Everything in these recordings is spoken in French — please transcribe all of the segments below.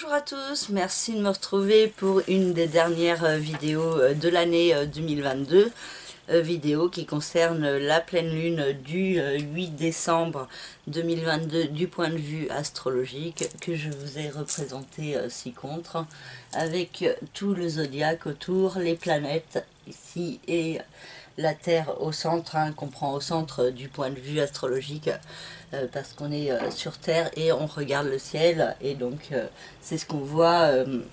Bonjour à tous, merci de me retrouver pour une des dernières vidéos de l'année 2022, vidéo qui concerne la pleine lune du 8 décembre 2022 du point de vue astrologique que je vous ai représenté ci-contre, avec tout le zodiaque autour, les planètes ici et la Terre au centre, qu'on prend au centre du point de vue astrologique, parce qu'on est sur Terre et on regarde le ciel, et donc c'est ce qu'on voit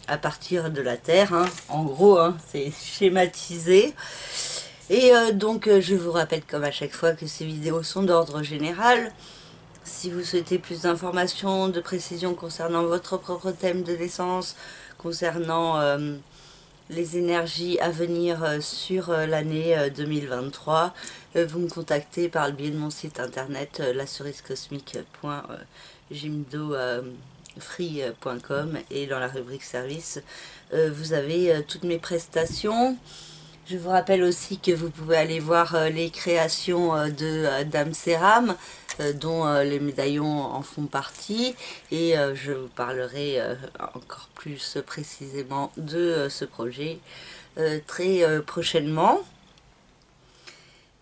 à partir de la Terre, en gros, c'est schématisé. Et donc je vous rappelle comme à chaque fois que ces vidéos sont d'ordre général. Si vous souhaitez plus d'informations, de précisions concernant votre propre thème de naissance, concernant les énergies à venir sur l'année 2023, vous me contactez par le biais de mon site internet lasuriscosmique.jimdofree.com, et dans la rubrique service vous avez toutes mes prestations. Je vous rappelle aussi que vous pouvez aller voir les créations de Dame Céram, dont les médaillons en font partie, et je vous parlerai encore plus précisément de ce projet très prochainement.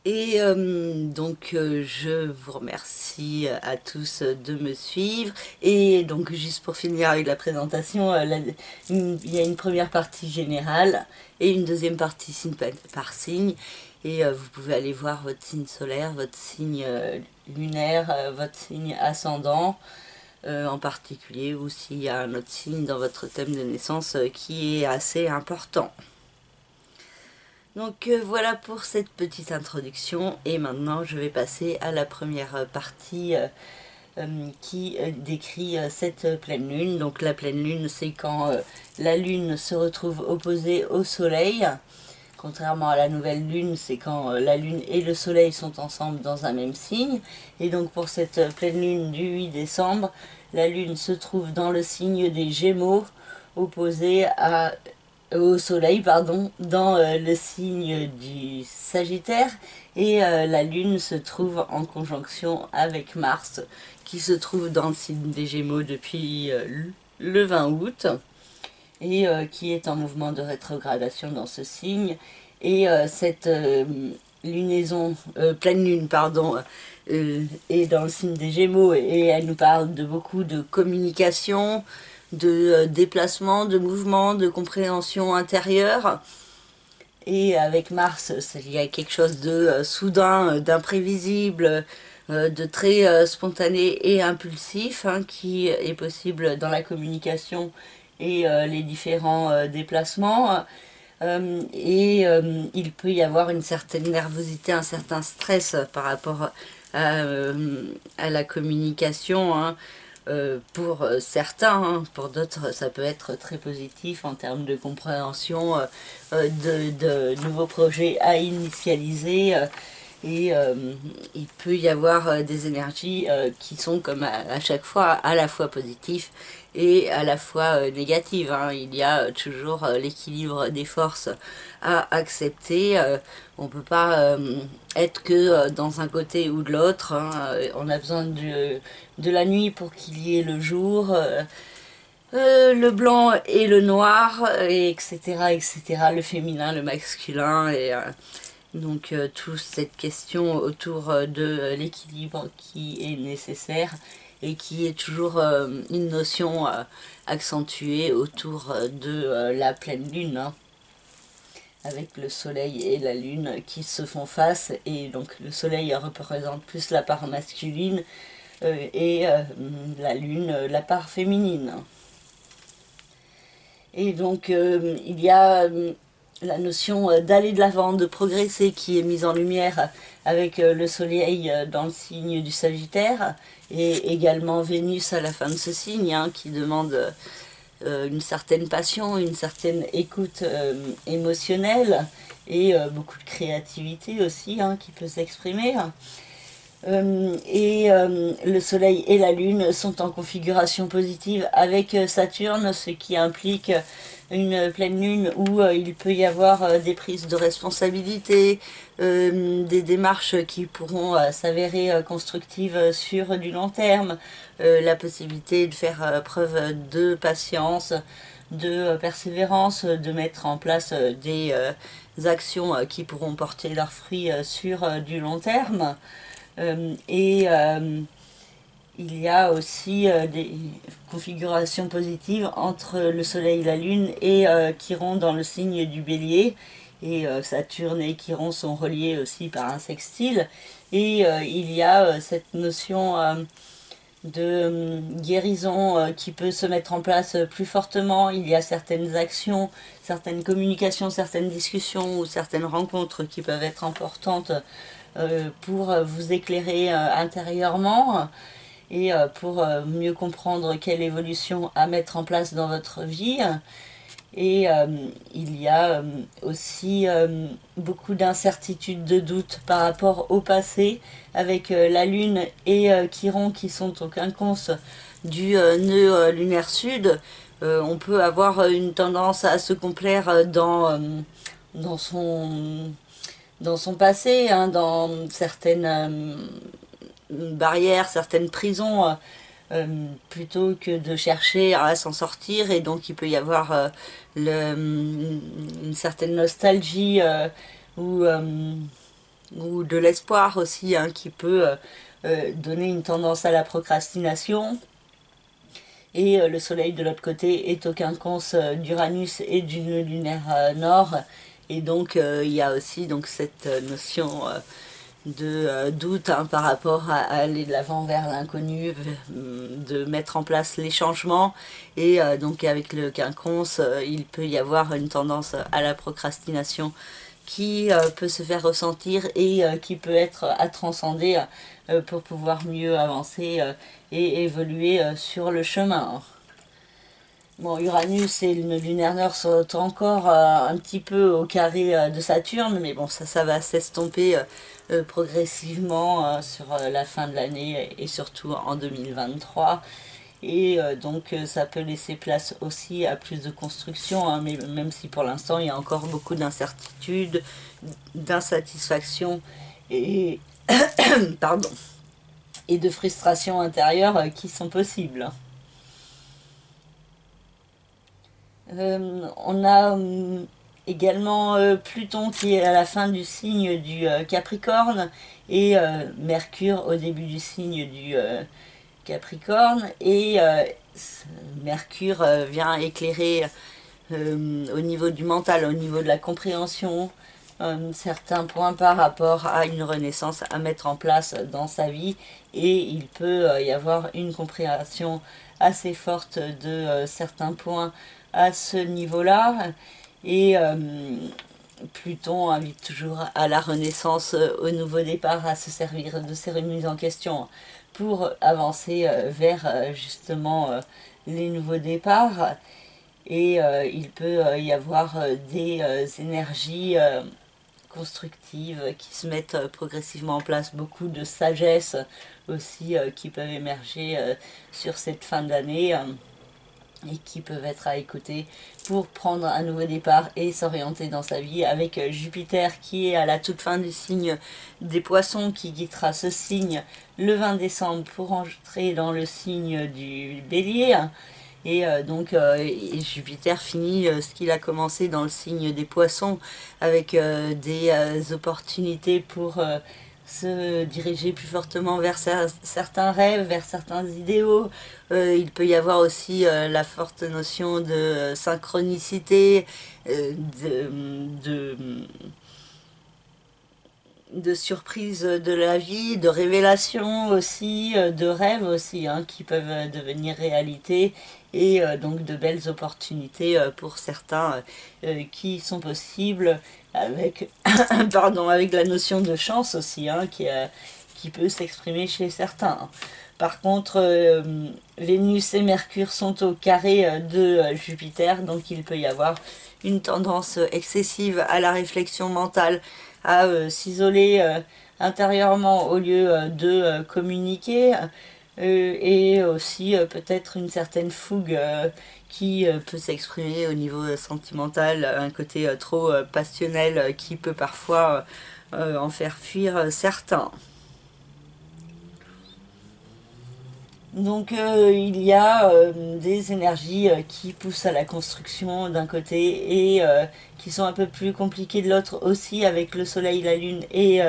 Et donc je vous remercie à tous de me suivre. Et donc juste pour finir avec la présentation, il y a une première partie générale et une deuxième partie signe par signe. Et vous pouvez aller voir votre signe solaire, votre signe lunaire, votre signe ascendant en particulier, ou s'il y a un autre signe dans votre thème de naissance qui est assez important. Donc voilà pour cette petite introduction, et maintenant je vais passer à la première partie qui décrit cette pleine lune. Donc la pleine lune, c'est quand la lune se retrouve opposée au soleil. Contrairement à la nouvelle lune, c'est quand la lune et le soleil sont ensemble dans un même signe. Et donc pour cette pleine lune du 8 décembre, la lune se trouve dans le signe des Gémeaux, opposée au soleil, dans le signe du Sagittaire, et la lune se trouve en conjonction avec Mars, qui se trouve dans le signe des Gémeaux depuis le 20 août, et qui est en mouvement de rétrogradation dans ce signe. Et cette lunaison, pleine lune, est dans le signe des Gémeaux, et elle nous parle de beaucoup de communication, de déplacement, de mouvement, de compréhension intérieure. Et avec Mars, il y a quelque chose de soudain, d'imprévisible, de très spontané et impulsif, qui est possible dans la communication et les différents déplacements. Il peut y avoir une certaine nervosité, un certain stress par rapport à la communication, pour certains, pour d'autres ça peut être très positif en termes de compréhension de nouveaux projets à initialiser, et il peut y avoir des énergies qui sont comme à chaque fois à la fois positives et à la fois négatives. Il y a toujours l'équilibre des forces à accepter. On ne peut pas être que dans un côté ou de l'autre. On a besoin de la nuit pour qu'il y ait le jour. Le blanc et le noir, et etc., etc., le féminin, le masculin, et donc toute cette question autour de l'équilibre qui est nécessaire et qui est toujours une notion accentuée autour de la pleine lune, avec le soleil et la lune qui se font face. Et donc le soleil représente plus la part masculine et la lune la part féminine. Et donc il y a la notion d'aller de l'avant, de progresser, qui est mise en lumière avec le soleil dans le signe du Sagittaire, et également Vénus à la fin de ce signe, qui demande une certaine passion, une certaine écoute émotionnelle, et beaucoup de créativité aussi, qui peut s'exprimer. Le Soleil et la Lune sont en configuration positive avec Saturne, ce qui implique une pleine lune où il peut y avoir des prises de responsabilité, des démarches qui pourront s'avérer constructives sur du long terme, la possibilité de faire preuve de patience, de persévérance, de mettre en place des actions qui pourront porter leurs fruits sur du long terme. Et il y a aussi des configurations positives entre le Soleil et la Lune et Chiron dans le signe du Bélier. Et Saturne et Chiron sont reliés aussi par un sextile. Et il y a cette notion de guérison qui peut se mettre en place plus fortement. Il y a certaines actions, certaines communications, certaines discussions ou certaines rencontres qui peuvent être importantes pour vous éclairer intérieurement et pour mieux comprendre quelle évolution à mettre en place dans votre vie. Et il y a aussi beaucoup d'incertitudes, de doutes par rapport au passé, avec la Lune et Chiron qui sont au quinconce du nœud lunaire sud. On peut avoir une tendance à se complaire dans son passé, hein, dans certaines barrières, certaines prisons, plutôt que de chercher à s'en sortir. Et donc il peut y avoir une certaine nostalgie ou de l'espoir aussi, hein, qui peut donner une tendance à la procrastination. Et le Soleil de l'autre côté est au quinconce d'Uranus et du nœud lunaire nord. Et donc il y a aussi donc cette notion de doute, hein, par rapport à aller de l'avant vers l'inconnu, de mettre en place les changements. Et donc avec le quinconce, il peut y avoir une tendance à la procrastination qui peut se faire ressentir et qui peut être à transcender pour pouvoir mieux avancer et évoluer sur le chemin. Bon, Uranus et le lunaire nord sont encore un petit peu au carré de Saturne, mais bon, ça va s'estomper progressivement sur la fin de l'année et surtout en 2023. Et donc ça peut laisser place aussi à plus de construction, hein, mais même si pour l'instant il y a encore beaucoup d'incertitudes, d'insatisfaction et, pardon, et de frustration intérieure qui sont possibles. On a également Pluton qui est à la fin du signe du Capricorne et Mercure au début du signe du Capricorne. Et Mercure vient éclairer au niveau du mental, au niveau de la compréhension, certains points par rapport à une renaissance à mettre en place dans sa vie. Et il peut y avoir une compréhension assez forte de certains points à ce niveau-là. Et Pluton invite toujours à la renaissance, au nouveau départ, à se servir de ces remises en question pour avancer vers justement les nouveaux départs. Et il peut y avoir des énergies constructives qui se mettent progressivement en place, beaucoup de sagesse aussi qui peuvent émerger sur cette fin d'année. Et qui peuvent être à écouter pour prendre un nouveau départ et s'orienter dans sa vie, avec Jupiter qui est à la toute fin du signe des Poissons, qui quittera ce signe le 20 décembre pour entrer dans le signe du Bélier. Et donc Jupiter finit ce qu'il a commencé dans le signe des Poissons, avec des opportunités pour se diriger plus fortement vers certains rêves, vers certains idéaux. Il peut y avoir aussi la forte notion de synchronicité, de surprise de la vie, de révélation aussi, de rêves aussi, hein, qui peuvent devenir réalité, et donc de belles opportunités pour certains qui sont possibles avec, pardon, avec la notion de chance aussi, hein, qui peut s'exprimer chez certains. Par contre, Vénus et Mercure sont au carré de Jupiter, donc il peut y avoir une tendance excessive à la réflexion mentale, à s'isoler intérieurement au lieu de communiquer, et aussi peut-être une certaine fougue qui peut s'exprimer au niveau sentimental, un côté trop passionnel qui peut parfois en faire fuir certains. Donc il y a des énergies qui poussent à la construction d'un côté et qui sont un peu plus compliquées de l'autre aussi, avec le Soleil, la Lune et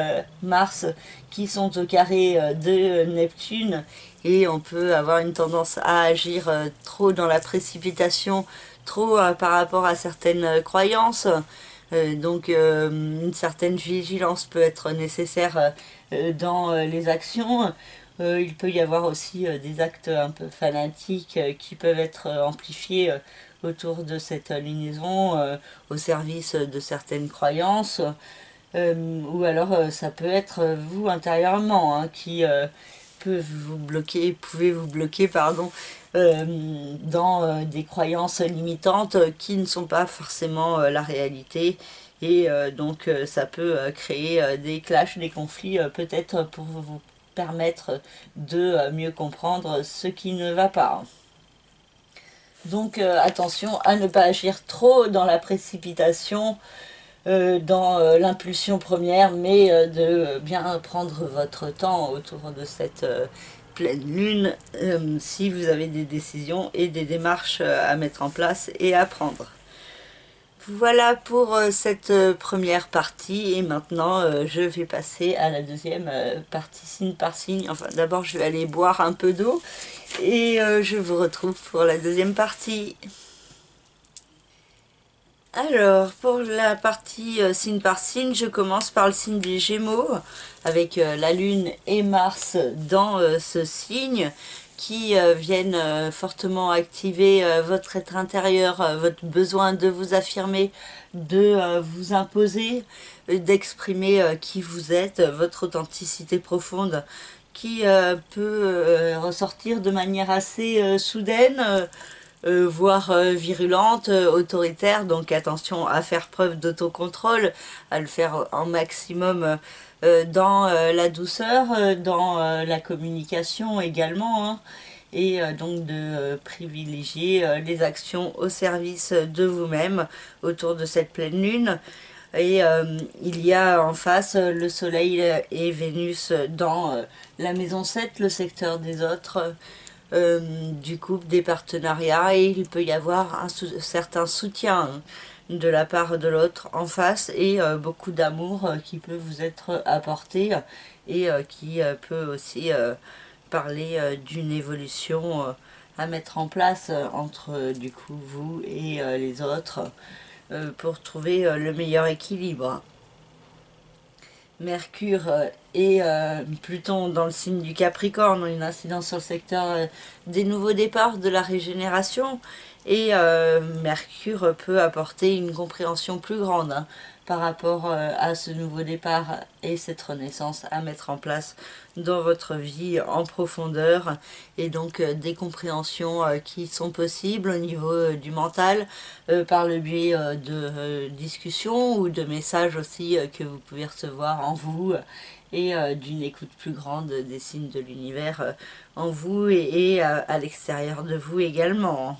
Mars qui sont au carré de Neptune, et on peut avoir une tendance à agir trop dans la précipitation, trop par rapport à certaines croyances. Donc une certaine vigilance peut être nécessaire dans les actions. Il peut y avoir aussi des actes un peu fanatiques qui peuvent être amplifiés autour de cette lunaison au service de certaines croyances. Ou alors ça peut être vous intérieurement hein, qui pouvez vous bloquer, pardon, dans des croyances limitantes qui ne sont pas forcément la réalité. Et donc ça peut créer des clashs, des conflits, peut-être pour vous permettre de mieux comprendre ce qui ne va pas. Donc attention à ne pas agir trop dans la précipitation, dans l'impulsion première, mais de bien prendre votre temps autour de cette pleine lune si vous avez des décisions et des démarches à mettre en place et à prendre. Voilà pour cette première partie, et maintenant je vais passer à la deuxième partie signe par signe. Enfin d'abord je vais aller boire un peu d'eau et je vous retrouve pour la deuxième partie. Alors pour la partie signe par signe, je commence par le signe des Gémeaux avec la Lune et Mars dans ce signe, qui viennent fortement activer votre être intérieur, votre besoin de vous affirmer, de vous imposer, d'exprimer qui vous êtes, votre authenticité profonde qui peut ressortir de manière assez soudaine, voire virulente, autoritaire. Donc attention à faire preuve d'autocontrôle, à le faire en maximum dans la douceur, dans la communication également, hein, et donc de privilégier les actions au service de vous-même autour de cette pleine lune. Et il y a en face le Soleil et Vénus dans la maison 7, le secteur des autres, du couple, des partenariats, et il peut y avoir un certain soutien de la part de l'autre en face, et beaucoup d'amour qui peut vous être apporté, et qui peut aussi parler d'une évolution à mettre en place entre du coup vous et les autres pour trouver le meilleur équilibre. Mercure et Pluton dans le signe du Capricorne ont une incidence sur le secteur des nouveaux départs, de la régénération, et Mercure peut apporter une compréhension plus grande hein, par rapport à ce nouveau départ et cette renaissance à mettre en place dans votre vie en profondeur, et donc des compréhensions qui sont possibles au niveau du mental par le biais de discussions ou de messages aussi que vous pouvez recevoir en vous, et d'une écoute plus grande des signes de l'univers en vous et à l'extérieur de vous également.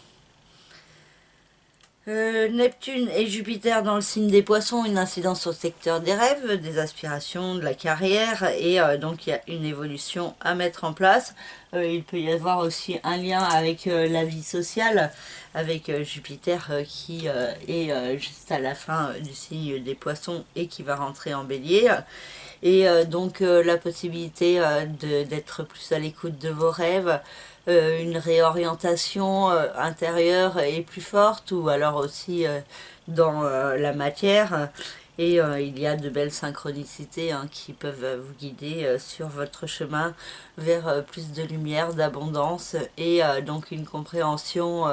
Neptune et Jupiter dans le signe des Poissons, une incidence sur le secteur des rêves, des aspirations, de la carrière, et donc il y a une évolution à mettre en place. Il peut y avoir aussi un lien avec la vie sociale, avec Jupiter qui est juste à la fin du signe des Poissons et qui va rentrer en Bélier. Et donc la possibilité d'être plus à l'écoute de vos rêves, une réorientation intérieure et plus forte, ou alors aussi dans la matière. Et il y a de belles synchronicités hein, qui peuvent vous guider sur votre chemin vers plus de lumière, d'abondance, et donc une compréhension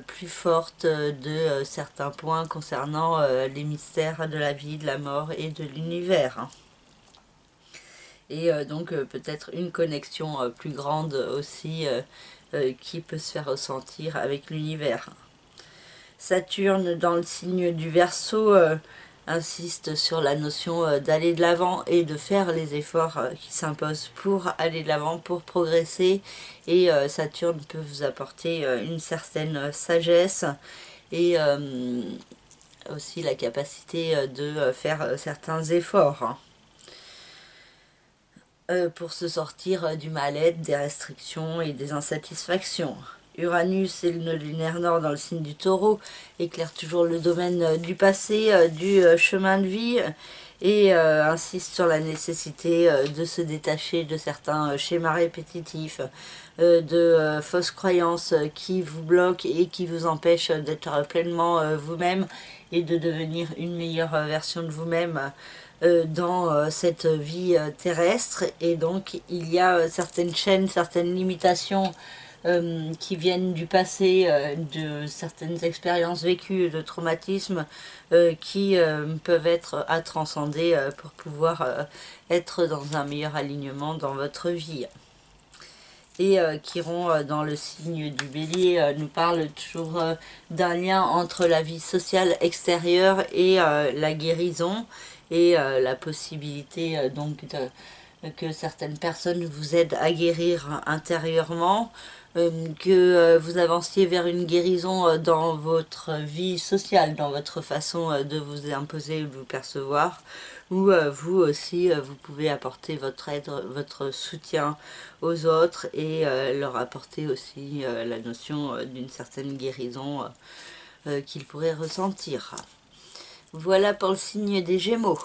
plus forte de certains points concernant les mystères de la vie, de la mort et de l'univers. Et donc peut-être une connexion plus grande aussi qui peut se faire ressentir avec l'univers. Saturne dans le signe du Verseau, insiste sur la notion d'aller de l'avant et de faire les efforts qui s'imposent pour aller de l'avant, pour progresser. Et Saturne peut vous apporter une certaine sagesse et aussi la capacité de faire certains efforts pour se sortir du mal-être, des restrictions et des insatisfactions. Uranus est le nœud lunaire nord dans le signe du Taureau, éclaire toujours le domaine du passé, du chemin de vie, et insiste sur la nécessité de se détacher de certains schémas répétitifs, de fausses croyances qui vous bloquent et qui vous empêchent d'être pleinement vous-même et de devenir une meilleure version de vous-même dans cette vie terrestre. Et donc il y a certaines chaînes, certaines limitations qui viennent du passé, de certaines expériences vécues, de traumatismes qui peuvent être à transcender pour pouvoir être dans un meilleur alignement dans votre vie. Et Chiron, dans le signe du Bélier, nous parle toujours d'un lien entre la vie sociale extérieure et la guérison, et la possibilité donc que certaines personnes vous aident à guérir intérieurement, que vous avanciez vers une guérison dans votre vie sociale, dans votre façon de vous imposer ou de vous percevoir, où vous aussi, vous pouvez apporter votre aide, votre soutien aux autres et leur apporter aussi la notion d'une certaine guérison qu'ils pourraient ressentir. Voilà pour le signe des Gémeaux.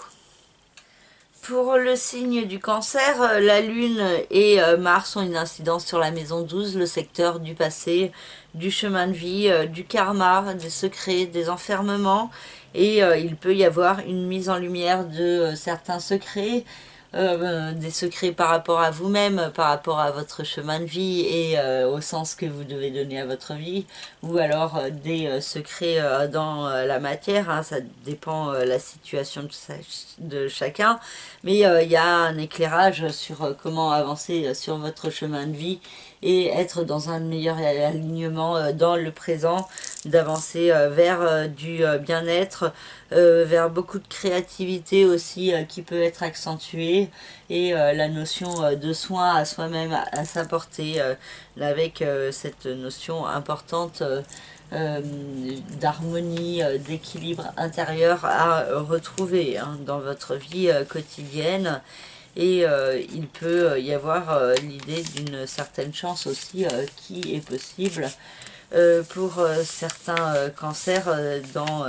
Pour le signe du Cancer, la Lune et Mars ont une incidence sur la maison 12, le secteur du passé, du chemin de vie, du karma, des secrets, des enfermements. Et il peut y avoir une mise en lumière de certains secrets, des secrets par rapport à vous-même, par rapport à votre chemin de vie et au sens que vous devez donner à votre vie, ou alors des secrets dans la matière, hein, ça dépend la situation de chacun, mais il y a un éclairage sur comment avancer sur votre chemin de vie et être dans un meilleur alignement dans le présent, d'avancer vers du bien-être, vers beaucoup de créativité aussi qui peut être accentuée, et la notion de soin à soi-même, à sa portée, avec cette notion importante d'harmonie, d'équilibre intérieur à retrouver hein, dans votre vie quotidienne. Et il peut y avoir l'idée d'une certaine chance aussi qui est possible pour certains cancers dans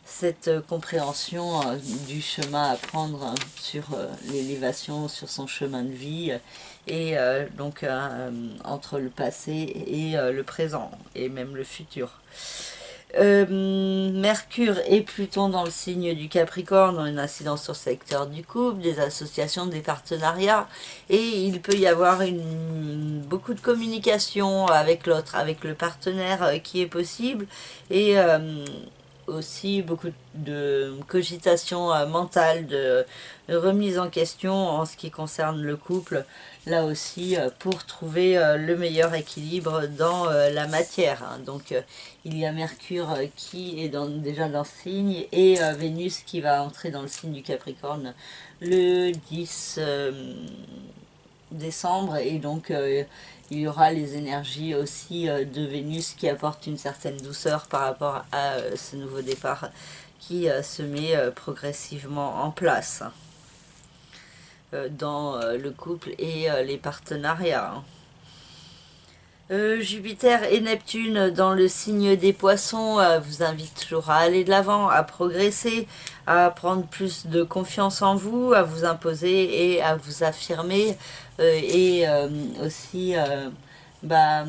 cette compréhension du chemin à prendre sur l'élévation, sur son chemin de vie, et donc entre le passé et le présent, et même le futur. Mercure et Pluton dans le signe du Capricorne ont une incidence sur le secteur du couple, des associations, des partenariats, et il peut y avoir beaucoup de communication avec l'autre, avec le partenaire qui est possible, et aussi beaucoup de cogitation mentale, de remise en question en ce qui concerne le couple, là aussi pour trouver le meilleur équilibre dans la matière. Hein. Donc il y a Mercure qui est déjà dans ce signe, et Vénus qui va entrer dans le signe du Capricorne le 10 décembre, et donc il y aura les énergies aussi de Vénus qui apportent une certaine douceur par rapport à ce nouveau départ qui se met progressivement en place dans le couple et les partenariats. Jupiter et Neptune dans le signe des Poissons vous invitent toujours à aller de l'avant, à progresser, à prendre plus de confiance en vous, à vous imposer et à vous affirmer, et aussi à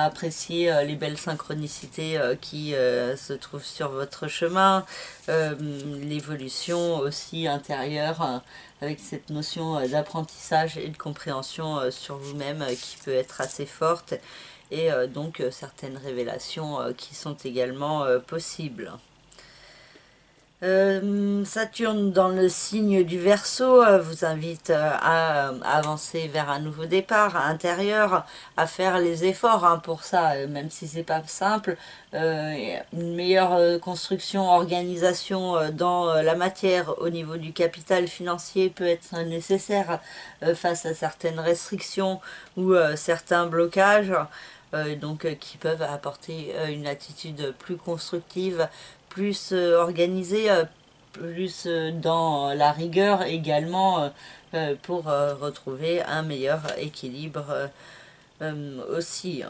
apprécier les belles synchronicités qui se trouvent sur votre chemin, l'évolution aussi intérieure, avec cette notion d'apprentissage et de compréhension sur vous-même qui peut être assez forte, et donc certaines révélations qui sont également possibles. Saturne dans le signe du Verseau vous invite à avancer vers un nouveau départ intérieur, à faire les efforts pour ça, même si c'est pas simple. Une meilleure construction, organisation dans la matière au niveau du capital financier peut être nécessaire face à certaines restrictions ou certains blocages. Qui peuvent apporter une attitude plus constructive, plus organisée, plus dans la rigueur également, pour retrouver un meilleur équilibre aussi.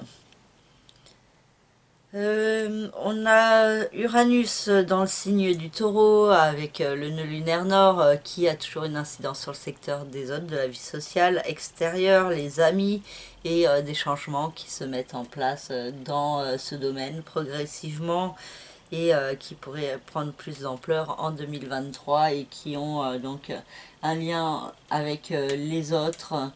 On a Uranus dans le signe du Taureau avec le nœud lunaire nord qui a toujours une incidence sur le secteur des autres, de la vie sociale extérieure, les amis et des changements qui se mettent en place dans ce domaine progressivement et qui pourraient prendre plus d'ampleur en 2023 et qui ont donc un lien avec les autres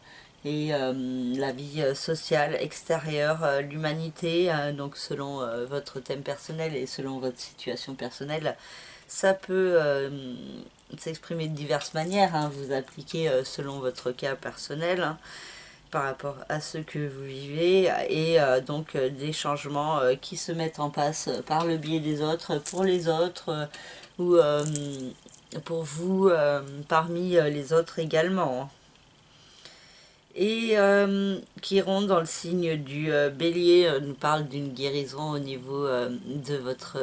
et la vie sociale extérieure, l'humanité, donc selon votre thème personnel et selon votre situation personnelle, ça peut s'exprimer de diverses manières, vous appliquez selon votre cas personnel par rapport à ce que vous vivez et des changements qui se mettent en place par le biais des autres, pour les autres ou pour vous parmi les autres également. Et Chiron dans le signe du bélier nous parle d'une guérison au niveau de votre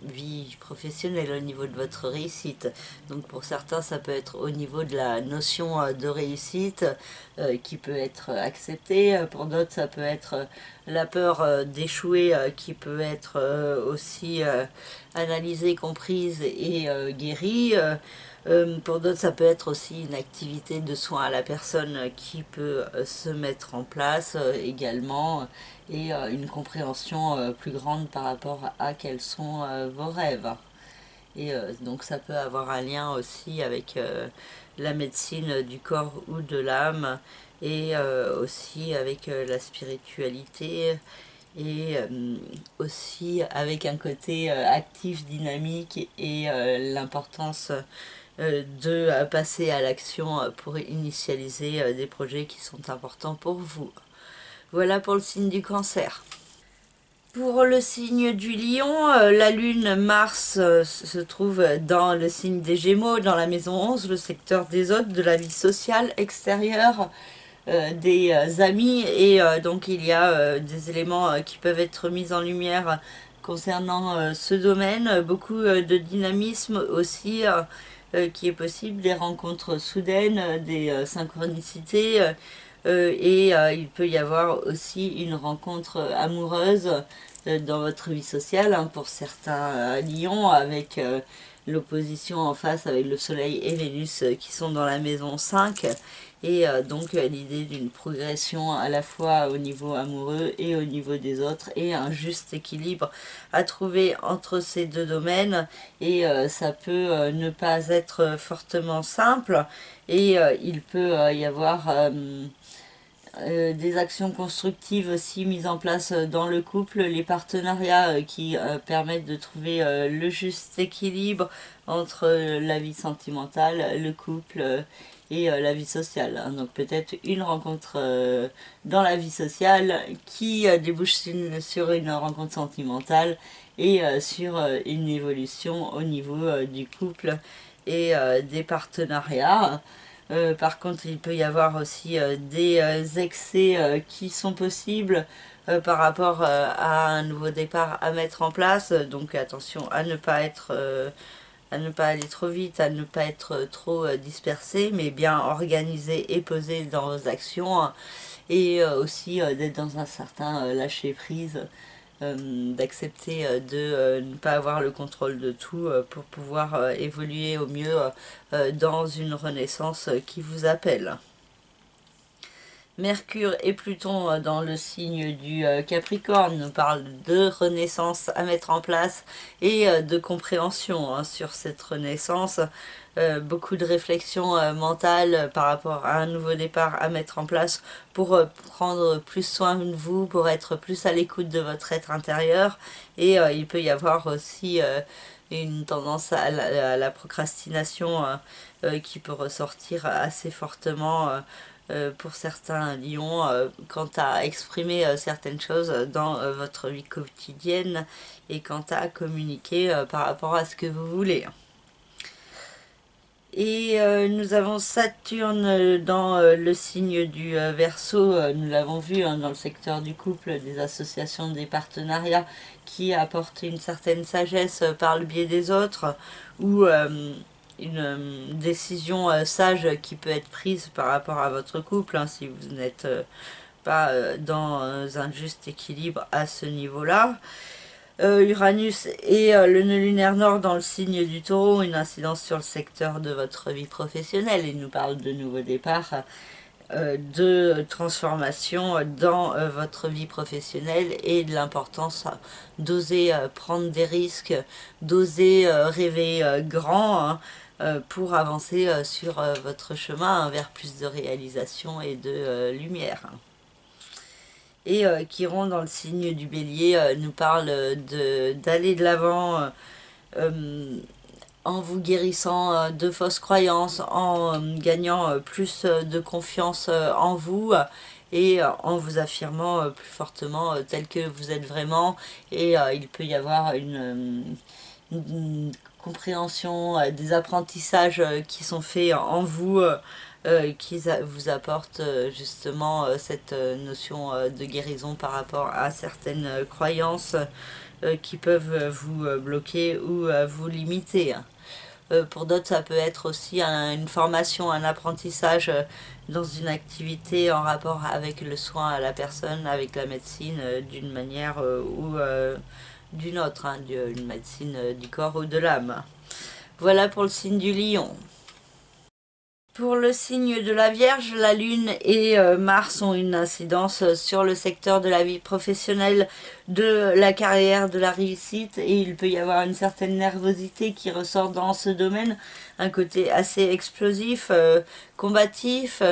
vie professionnelle, au niveau de votre réussite. Donc pour certains ça peut être au niveau de la notion de réussite qui peut être acceptée, pour d'autres ça peut être la peur d'échouer qui peut être aussi analysée, comprise et guérie. Pour d'autres, ça peut être aussi une activité de soin à la personne qui peut se mettre en place également et une compréhension plus grande par rapport à quels sont vos rêves. Et donc ça peut avoir un lien aussi avec la médecine du corps ou de l'âme et aussi avec la spiritualité et aussi avec un côté actif, dynamique et l'importance de passer à l'action pour initialiser des projets qui sont importants pour vous. Voilà pour le signe du Cancer. Pour le signe du Lion, la lune Mars se trouve dans le signe des Gémeaux, dans la maison 11, le secteur des autres, de la vie sociale extérieure, des amis, et donc il y a des éléments qui peuvent être mis en lumière concernant ce domaine, beaucoup de dynamisme aussi qui est possible, des rencontres soudaines, des synchronicités, et il peut y avoir aussi une rencontre amoureuse dans votre vie sociale, pour certains lions, avec l'opposition en face avec le soleil et Vénus qui sont dans la maison 5, et l'idée d'une progression à la fois au niveau amoureux et au niveau des autres, et un juste équilibre à trouver entre ces deux domaines, et ça peut ne pas être fortement simple, et il peut y avoir des actions constructives aussi mises en place dans le couple, les partenariats qui permettent de trouver le juste équilibre entre la vie sentimentale, le couple et la vie sociale. Donc peut-être une rencontre dans la vie sociale qui débouche sur une rencontre sentimentale et sur une évolution au niveau du couple et des partenariats. Par contre, il peut y avoir aussi des excès qui sont possibles par rapport à un nouveau départ à mettre en place. Donc attention à ne pas être, à ne pas aller trop vite, à ne pas être trop dispersé, mais bien organisé et posé dans vos actions, et aussi d'être dans un certain lâcher prise, d'accepter de ne pas avoir le contrôle de tout pour pouvoir évoluer au mieux dans une renaissance qui vous appelle. Mercure et Pluton dans le signe du Capricorne nous parlent de renaissance à mettre en place et de compréhension sur cette renaissance. Beaucoup de réflexion mentale par rapport à un nouveau départ à mettre en place pour prendre plus soin de vous, pour être plus à l'écoute de votre être intérieur. Et il peut y avoir aussi et une tendance à la procrastination qui peut ressortir assez fortement pour certains lions quant à exprimer certaines choses dans votre vie quotidienne et quant à communiquer par rapport à ce que vous voulez. Et nous avons Saturne dans le signe du Verseau, nous l'avons vu dans le secteur du couple, des associations, des partenariats qui apportent une certaine sagesse par le biais des autres, ou une décision sage qui peut être prise par rapport à votre couple, hein, si vous n'êtes pas dans un juste équilibre à ce niveau-là. Uranus et le nœud lunaire nord dans le signe du Taureau, une incidence sur le secteur de votre vie professionnelle. Il nous parle de nouveaux départs, de transformation dans votre vie professionnelle et de l'importance d'oser prendre des risques, d'oser rêver grand, hein, pour avancer sur votre chemin vers plus de réalisation et de lumière. Et Chiron dans le signe du Bélier nous parle d'aller de l'avant en vous guérissant de fausses croyances, en gagnant plus de confiance en vous et en vous affirmant plus fortement tel que vous êtes vraiment. Et il peut y avoir une compréhension des apprentissages qui sont faits en vous, qui vous apportent justement cette notion de guérison par rapport à certaines croyances qui peuvent vous bloquer ou vous limiter. Pour d'autres, ça peut être aussi une formation, un apprentissage dans une activité en rapport avec le soin à la personne, avec la médecine d'une manière ou d'une autre, hein, une médecine du corps ou de l'âme. Voilà pour le signe du Lion. Pour le signe de la Vierge, la Lune et Mars ont une incidence sur le secteur de la vie professionnelle, de la carrière, de la réussite, et il peut y avoir une certaine nervosité qui ressort dans ce domaine, un côté assez explosif, combatif,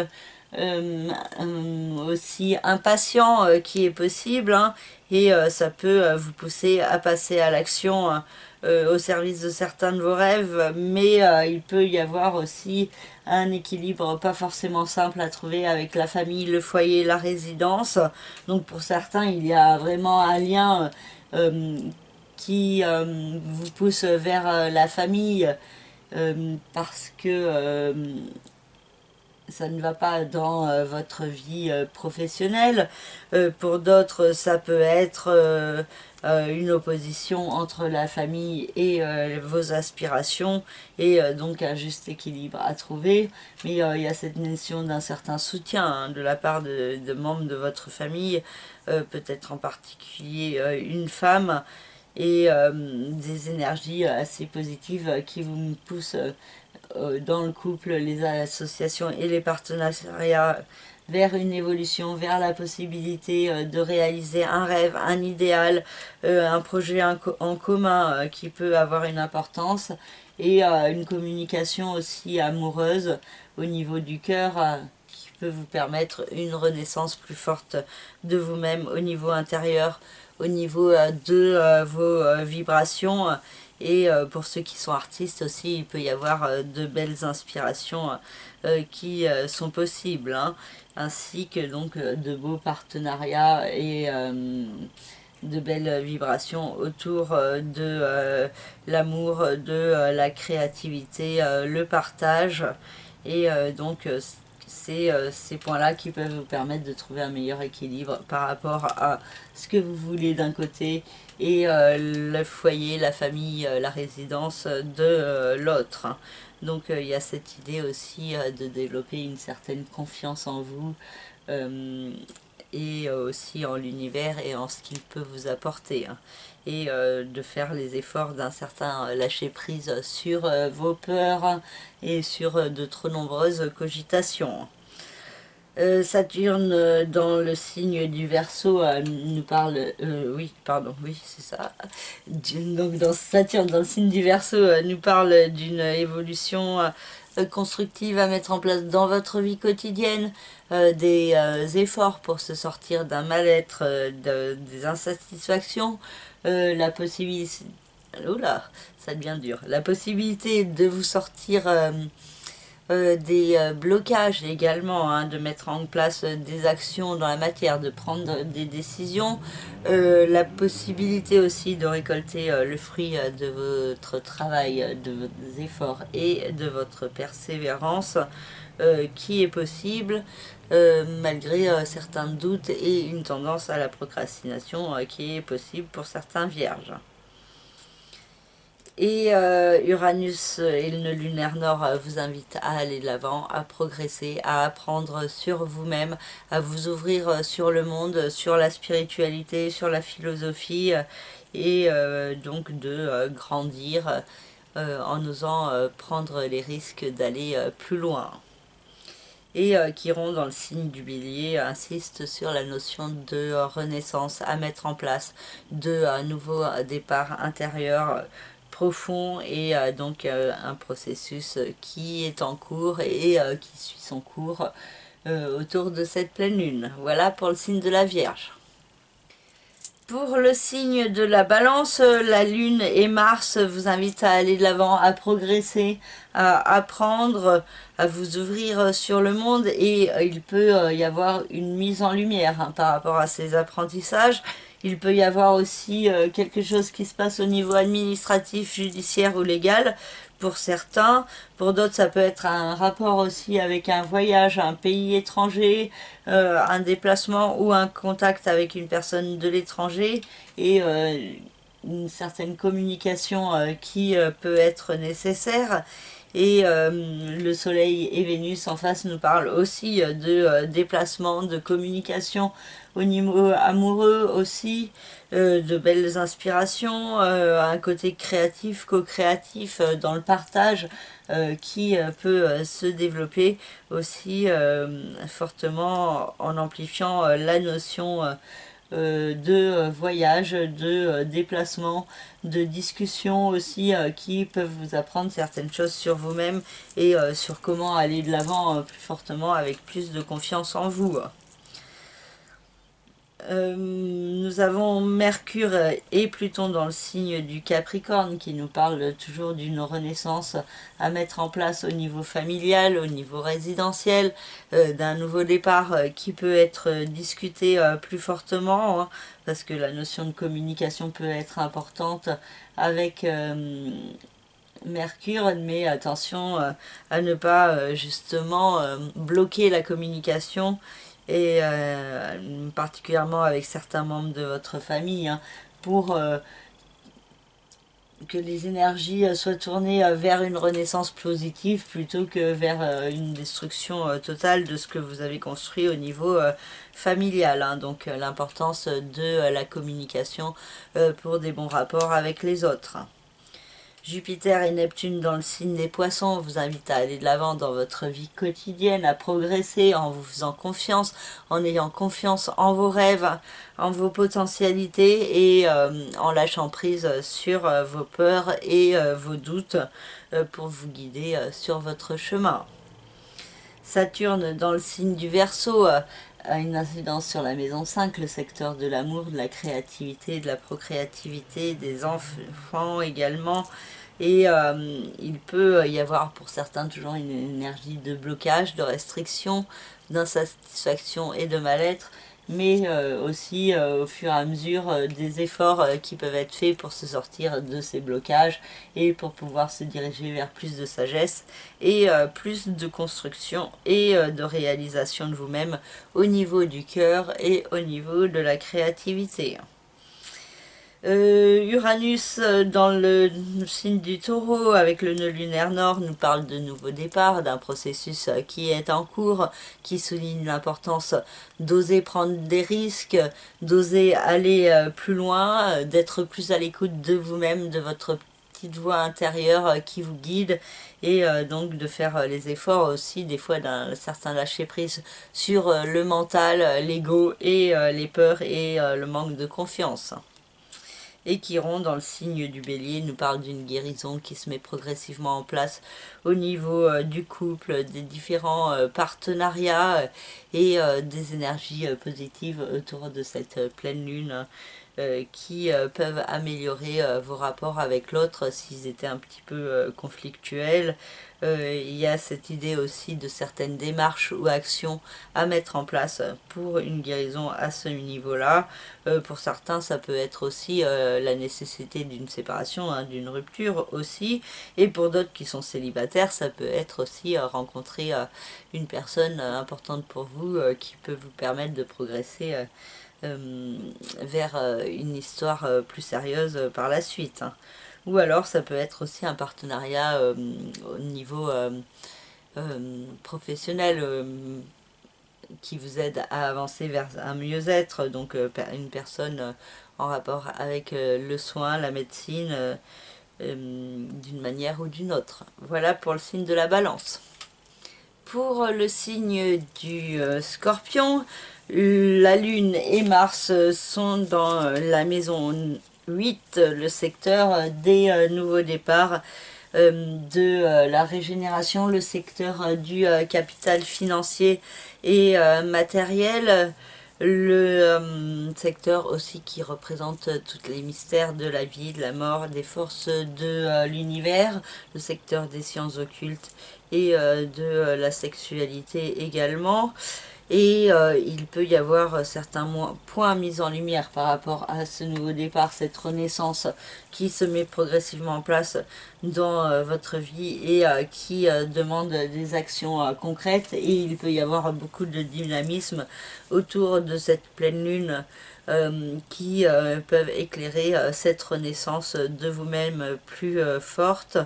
aussi impatient qui est possible, hein, et ça peut vous pousser à passer à l'action au service de certains de vos rêves, mais il peut y avoir aussi un équilibre pas forcément simple à trouver avec la famille, le foyer, la résidence. Donc pour certains, il y a vraiment un lien qui vous pousse vers la famille parce que ça ne va pas dans votre vie professionnelle. Pour d'autres, ça peut être une opposition entre la famille et vos aspirations, et donc un juste équilibre à trouver. Mais il y a cette notion d'un certain soutien, hein, de la part de membres de votre famille, peut-être en particulier une femme, et des énergies assez positives qui vous poussent dans le couple, les associations et les partenariats vers une évolution, vers la possibilité de réaliser un rêve, un idéal, un projet en commun qui peut avoir une importance, et une communication aussi amoureuse au niveau du cœur qui peut vous permettre une renaissance plus forte de vous-même au niveau intérieur, au niveau de vos vibrations. Et pour ceux qui sont artistes aussi, il peut y avoir de belles inspirations qui sont possibles, hein, ainsi que donc de beaux partenariats et de belles vibrations autour de l'amour, de la créativité, le partage, et donc c'est ces points-là qui peuvent vous permettre de trouver un meilleur équilibre par rapport à ce que vous voulez d'un côté et le foyer, la famille, la résidence de l'autre. Donc il y a cette idée aussi de développer une certaine confiance en vous et aussi en l'univers et en ce qu'il peut vous apporter, hein. Et de faire les efforts d'un certain lâcher-prise sur vos peurs et sur de trop nombreuses cogitations. Saturne dans le signe du Verseau nous parle, oui, pardon, oui, c'est ça. Donc dans Saturne dans le signe du Verseau nous parle d'une évolution constructive à mettre en place dans votre vie quotidienne, des efforts pour se sortir d'un mal-être, des insatisfactions, la possibilité Oula, ça devient dur. La possibilité de vous sortir des blocages également, hein, de mettre en place des actions dans la matière, de prendre des décisions, la possibilité aussi de récolter le fruit de votre travail, de vos efforts et de votre persévérance, qui est possible malgré certains doutes et une tendance à la procrastination qui est possible pour certains vierges. Et Uranus et le nœud lunaire nord vous invitent à aller de l'avant, à progresser, à apprendre sur vous-même, à vous ouvrir sur le monde, sur la spiritualité, sur la philosophie, et donc de grandir en osant prendre les risques d'aller plus loin. Et Chiron, dans le signe du Bélier, insiste sur la notion de renaissance à mettre en place, de nouveau départ intérieur profond, et donc un processus qui est en cours et qui suit son cours autour de cette pleine lune. Voilà pour le signe de la Vierge. Pour le signe de la Balance, la Lune et Mars vous invitent à aller de l'avant, à progresser, à apprendre, à vous ouvrir sur le monde, et il peut y avoir une mise en lumière, hein, par rapport à ces apprentissages. Il peut y avoir aussi quelque chose qui se passe au niveau administratif, judiciaire ou légal pour certains. Pour d'autres, ça peut être un rapport aussi avec un voyage, un pays étranger, un déplacement ou un contact avec une personne de l'étranger, et une certaine communication qui peut être nécessaire. Et le Soleil et Vénus en face nous parlent aussi de déplacement, de communication au niveau amoureux aussi, de belles inspirations, un côté créatif, co-créatif dans le partage qui peut se développer aussi fortement en amplifiant la notion de voyage, de déplacement, de discussion aussi, qui peuvent vous apprendre certaines choses sur vous-même et sur comment aller de l'avant plus fortement avec plus de confiance en vous. Nous avons Mercure et Pluton dans le signe du Capricorne qui nous parlent toujours d'une renaissance à mettre en place au niveau familial, au niveau résidentiel, d'un nouveau départ qui peut être discuté plus fortement, hein, parce que la notion de communication peut être importante avec Mercure, mais attention à ne pas justement bloquer la communication, et particulièrement avec certains membres de votre famille, hein, pour que les énergies soient tournées vers une renaissance positive plutôt que vers une destruction totale de ce que vous avez construit au niveau familial, hein. Donc l'importance de la communication pour des bons rapports avec les autres. Jupiter et Neptune dans le signe des Poissons vous invitent à aller de l'avant dans votre vie quotidienne, à progresser en vous faisant confiance, en ayant confiance en vos rêves, en vos potentialités, et en lâchant prise sur vos peurs et vos doutes pour vous guider sur votre chemin. Saturne dans le signe du Verseau a une incidence sur la maison 5, le secteur de l'amour, de la créativité, de la procréativité, des enfants également. Et il peut y avoir pour certains toujours une énergie de blocage, de restriction, d'insatisfaction et de mal-être, mais aussi au fur et à mesure des efforts qui peuvent être faits pour se sortir de ces blocages et pour pouvoir se diriger vers plus de sagesse et plus de construction et de réalisation de vous-même au niveau du cœur et au niveau de la créativité. Uranus dans le signe du Taureau avec le nœud lunaire nord nous parle de nouveaux départs, d'un processus qui est en cours, qui souligne l'importance d'oser prendre des risques, d'oser aller plus loin, d'être plus à l'écoute de vous-même, de votre petite voix intérieure qui vous guide, et donc de faire les efforts aussi des fois d'un certain lâcher prise sur le mental, l'ego et les peurs et le manque de confiance. Et Chiron, dans le signe du Bélier, nous parle d'une guérison qui se met progressivement en place au niveau du couple, des différents partenariats et des énergies positives autour de cette pleine lune qui peuvent améliorer vos rapports avec l'autre s'ils étaient un petit peu conflictuels. Il y a cette idée aussi de certaines démarches ou actions à mettre en place pour une guérison à ce niveau-là. Pour certains, ça peut être aussi la nécessité d'une séparation, hein, d'une rupture aussi. Et pour d'autres qui sont célibataires, ça peut être aussi rencontrer une personne importante pour vous qui peut vous permettre de progresser vers une histoire plus sérieuse par la suite, hein. Ou alors ça peut être aussi un partenariat au niveau professionnel qui vous aide à avancer vers un mieux-être, donc une personne en rapport avec le soin, la médecine, d'une manière ou d'une autre. Voilà pour le signe de la Balance. Pour le signe du Scorpion, la Lune et Mars sont dans la maison 8, le secteur des nouveaux départs, de la régénération, le secteur du capital financier et matériel, le secteur aussi qui représente tous les mystères de la vie, de la mort, des forces de l'univers, le secteur des sciences occultes et de la sexualité également. Et il peut y avoir certains points mis en lumière par rapport à ce nouveau départ, cette renaissance qui se met progressivement en place dans votre vie et qui demande des actions concrètes. Et il peut y avoir beaucoup de dynamisme autour de cette pleine lune qui peuvent éclairer cette renaissance de vous-même plus forte.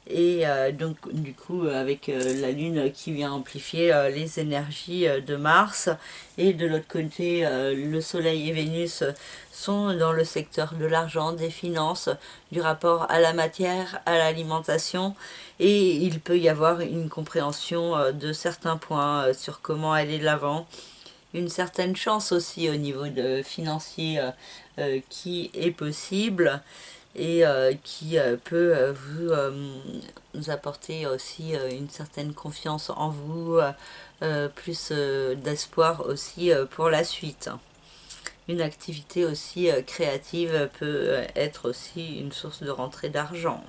Et donc du coup avec la lune qui vient amplifier les énergies de Mars, et de l'autre côté le soleil et Vénus sont dans le secteur de l'argent, des finances, du rapport à la matière, à l'alimentation, et il peut y avoir une compréhension de certains points sur comment aller de l'avant, une certaine chance aussi au niveau de financier qui est possible, et qui peut vous apporter aussi une certaine confiance en vous, plus d'espoir aussi pour la suite. Une activité aussi créative peut être aussi une source de rentrée d'argent.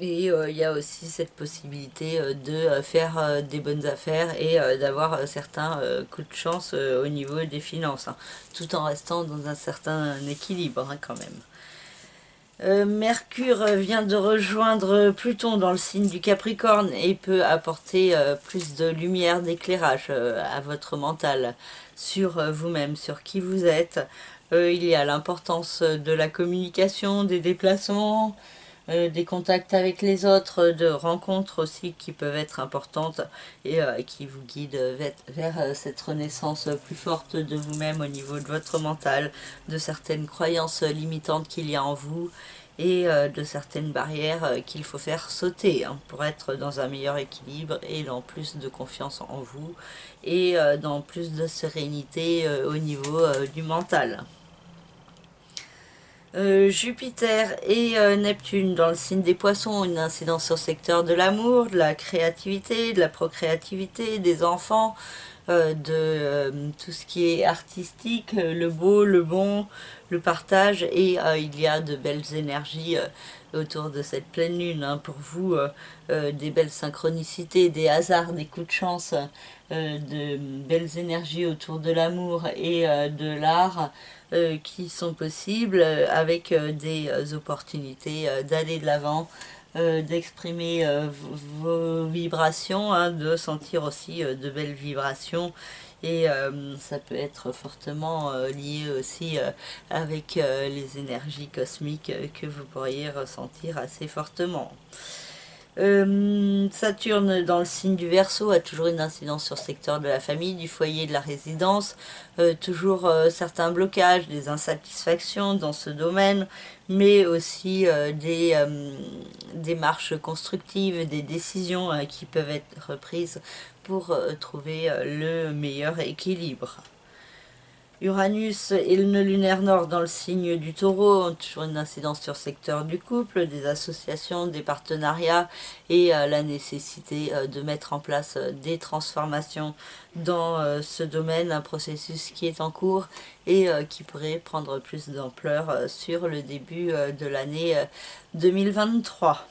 Et il y a aussi cette possibilité de faire des bonnes affaires et d'avoir certains coups de chance au niveau des finances, hein, tout en restant dans un certain équilibre, hein, quand même. Mercure vient de rejoindre Pluton dans le signe du Capricorne et peut apporter plus de lumière, d'éclairage à votre mental, sur vous-même, sur qui vous êtes. Il y a l'importance de la communication, des déplacements, des contacts avec les autres, de rencontres aussi qui peuvent être importantes et qui vous guident vers cette renaissance plus forte de vous-même au niveau de votre mental, de certaines croyances limitantes qu'il y a en vous et de certaines barrières qu'il faut faire sauter, hein, pour être dans un meilleur équilibre et dans plus de confiance en vous et dans plus de sérénité au niveau du mental. Jupiter et Neptune dans le signe des Poissons ont une incidence sur le secteur de l'amour, de la créativité, de la procréativité, des enfants, de tout ce qui est artistique, le beau, le bon, le partage, et il y a de belles énergies autour de cette pleine lune, hein, pour vous, des belles synchronicités, des hasards, des coups de chance, de belles énergies autour de l'amour et de l'art qui sont possibles, avec des opportunités d'aller de l'avant, d'exprimer vos vibrations, hein, de sentir aussi de belles vibrations, et ça peut être fortement lié aussi avec les énergies cosmiques que vous pourriez ressentir assez fortement. Saturne dans le signe du Verseau a toujours une incidence sur le secteur de la famille, du foyer, de la résidence, toujours certains blocages, des insatisfactions dans ce domaine, mais aussi des démarches constructives, des décisions qui peuvent être prises pour trouver le meilleur équilibre. Uranus et le nœud lunaire nord dans le signe du Taureau ont toujours une incidence sur le secteur du couple, des associations, des partenariats et la nécessité de mettre en place des transformations dans ce domaine, un processus qui est en cours et qui pourrait prendre plus d'ampleur sur le début de l'année 2023.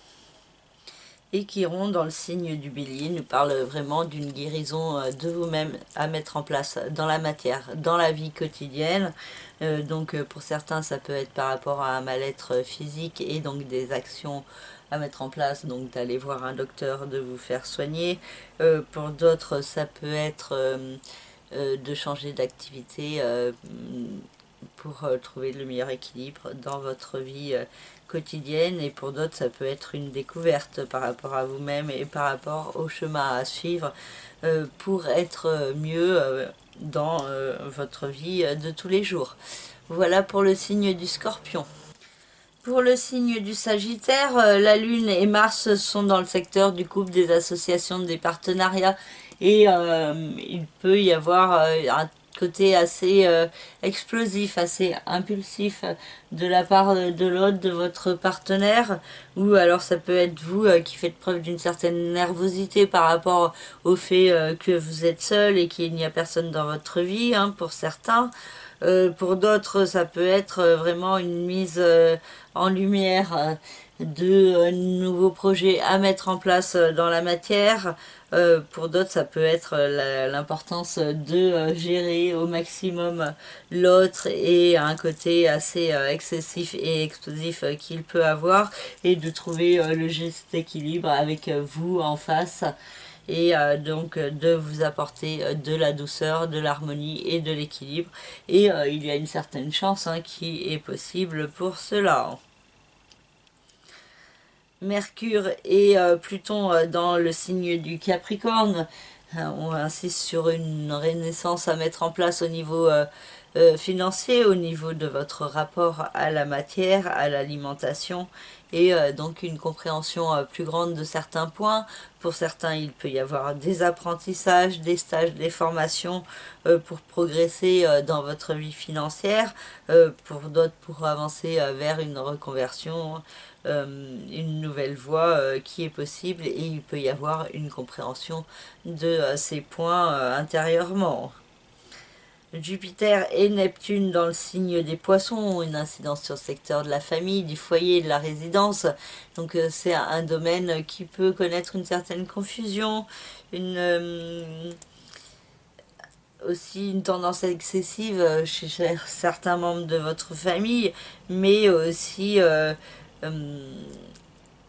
Et Chiron dans le signe du Bélier nous parle vraiment d'une guérison de vous-même à mettre en place dans la matière, dans la vie quotidienne. Donc pour certains ça peut être par rapport à un mal-être physique et donc des actions à mettre en place, donc d'aller voir un docteur, de vous faire soigner. Pour d'autres ça peut être de changer d'activité pour trouver le meilleur équilibre dans votre vie quotidienne, et pour d'autres ça peut être une découverte par rapport à vous-même et par rapport au chemin à suivre pour être mieux dans votre vie de tous les jours. Voilà pour le signe du Scorpion. Pour le signe du Sagittaire, la Lune et Mars sont dans le secteur du couple, des associations, des partenariats, et il peut y avoir un côté assez explosif, assez impulsif de la part de l'autre, de votre partenaire, ou alors ça peut être vous qui faites preuve d'une certaine nervosité par rapport au fait que vous êtes seul et qu'il n'y a personne dans votre vie, hein, pour certains. Pour d'autres, ça peut être vraiment une mise en lumière de nouveaux projets à mettre en place dans la matière. Pour d'autres, ça peut être l'importance de gérer au maximum l'autre et un côté assez excessif et explosif qu'il peut avoir, et de trouver le juste équilibre avec vous en face, et donc de vous apporter de la douceur, de l'harmonie et de l'équilibre. Et il y a une certaine chance qui est possible pour cela. Mercure et Pluton dans le signe du Capricorne. On insiste sur une renaissance à mettre en place au niveau financier, au niveau de votre rapport à la matière, à l'alimentation, et donc une compréhension plus grande de certains points. Pour certains, il peut y avoir des apprentissages, des stages, des formations pour progresser dans votre vie financière. Pour d'autres, pour avancer vers une reconversion, une nouvelle voie qui est possible, et il peut y avoir une compréhension de ces points intérieurement. Jupiter et Neptune dans le signe des Poissons ont une incidence sur le secteur de la famille, du foyer, de la résidence. Donc c'est un domaine qui peut connaître une certaine confusion, aussi une tendance excessive chez certains membres de votre famille, mais aussi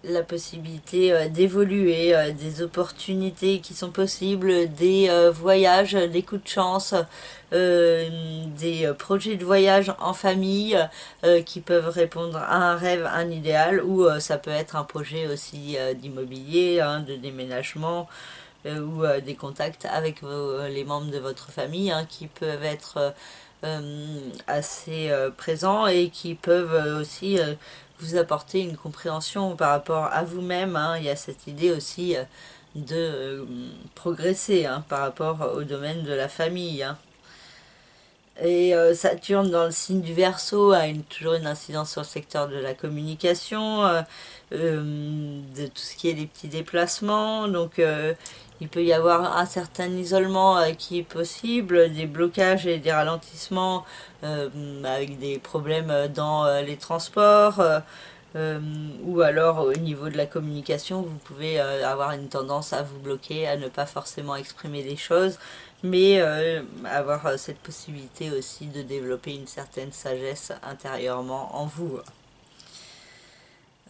la possibilité d'évoluer, des opportunités qui sont possibles, des voyages, des coups de chance, des projets de voyage en famille qui peuvent répondre à un rêve, un idéal, ou ça peut être un projet aussi d'immobilier, de déménagement, ou des contacts avec les membres de votre famille qui peuvent être assez présents et qui peuvent aussi vous apporter une compréhension par rapport à vous-même. Il y a cette idée aussi de progresser par rapport au domaine de la famille. Et Saturne dans le signe du Verseau a toujours une incidence sur le secteur de la communication, de tout ce qui est des petits déplacements. Donc il peut y avoir un certain isolement qui est possible, des blocages et des ralentissements avec des problèmes dans les transports. Ou alors au niveau de la communication, vous pouvez avoir une tendance à vous bloquer, à ne pas forcément exprimer les choses, mais avoir cette possibilité aussi de développer une certaine sagesse intérieurement en vous.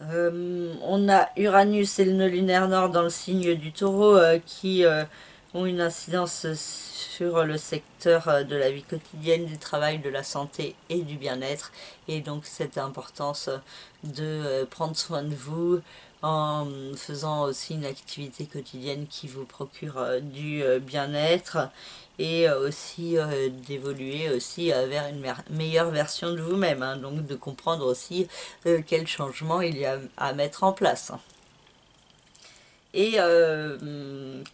On a Uranus et le nœud lunaire nord dans le signe du Taureau qui ont une incidence sur le secteur de la vie quotidienne, du travail, de la santé et du bien-être, et donc cette importance de prendre soin de vous en faisant aussi une activité quotidienne qui vous procure du bien-être, et aussi d'évoluer aussi vers une meilleure version de vous-même, donc de comprendre aussi quel changement il y a à mettre en place. Et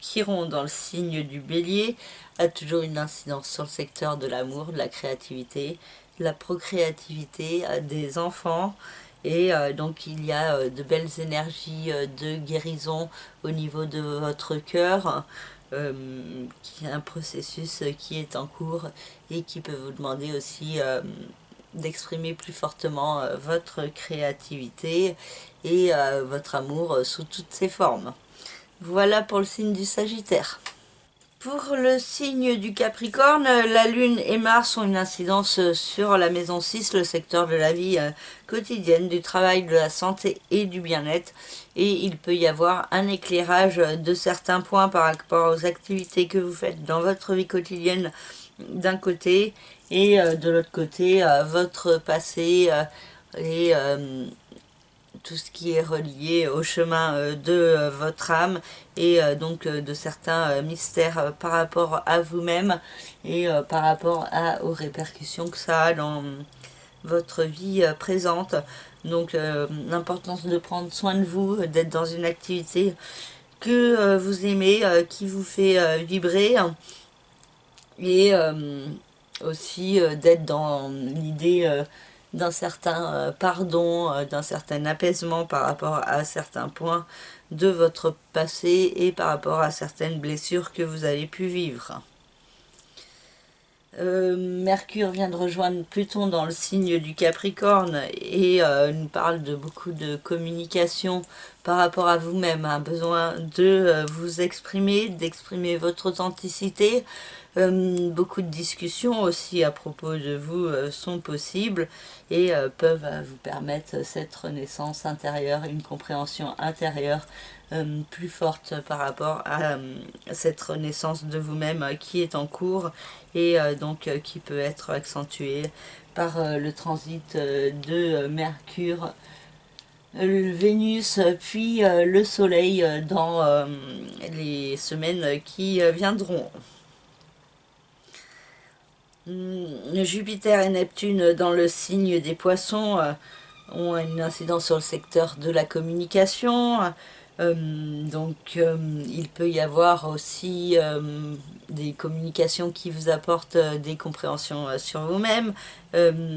Chiron dans le signe du Bélier a toujours une incidence sur le secteur de l'amour, de la créativité, de la procréativité, des enfants. Et donc il y a de belles énergies de guérison au niveau de votre cœur, qui est un processus qui est en cours et qui peut vous demander aussi d'exprimer plus fortement votre créativité et votre amour sous toutes ses formes. Voilà pour le signe du Sagittaire. Pour le signe du Capricorne, la Lune et Mars ont une incidence sur la maison 6, le secteur de la vie quotidienne, du travail, de la santé et du bien-être. Et il peut y avoir un éclairage de certains points par rapport aux activités que vous faites dans votre vie quotidienne d'un côté, et de l'autre côté, votre passé et tout ce qui est relié au chemin de votre âme et donc de certains mystères par rapport à vous-même et par rapport aux répercussions que ça a dans votre vie présente. Donc l'importance de prendre soin de vous, d'être dans une activité que vous aimez, qui vous fait vibrer, et aussi d'être dans l'idée d'un certain pardon, d'un certain apaisement par rapport à certains points de votre passé et par rapport à certaines blessures que vous avez pu vivre. Mercure vient de rejoindre Pluton dans le signe du Capricorne et nous parle de beaucoup de communication par rapport à vous-même, un besoin de vous exprimer, d'exprimer votre authenticité. Beaucoup de discussions aussi à propos de vous sont possibles et peuvent vous permettre cette renaissance intérieure, une compréhension intérieure plus forte par rapport à cette renaissance de vous-même qui est en cours et donc qui peut être accentuée par le transit de Mercure, Vénus, puis le Soleil dans les semaines qui viendront. Jupiter et Neptune dans le signe des Poissons ont une incidence sur le secteur de la communication. Il peut y avoir aussi des communications qui vous apportent des compréhensions sur vous-même,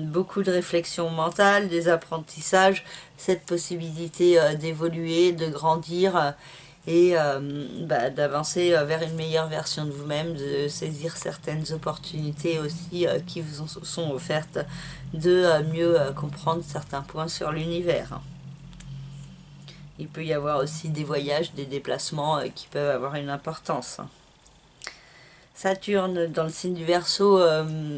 beaucoup de réflexion mentale, des apprentissages, cette possibilité d'évoluer, de grandir et d'avancer vers une meilleure version de vous-même, de saisir certaines opportunités aussi qui vous sont offertes, de mieux comprendre certains points sur l'univers. Il peut y avoir aussi des voyages, des déplacements qui peuvent avoir une importance. Saturne, dans le signe du Verseau,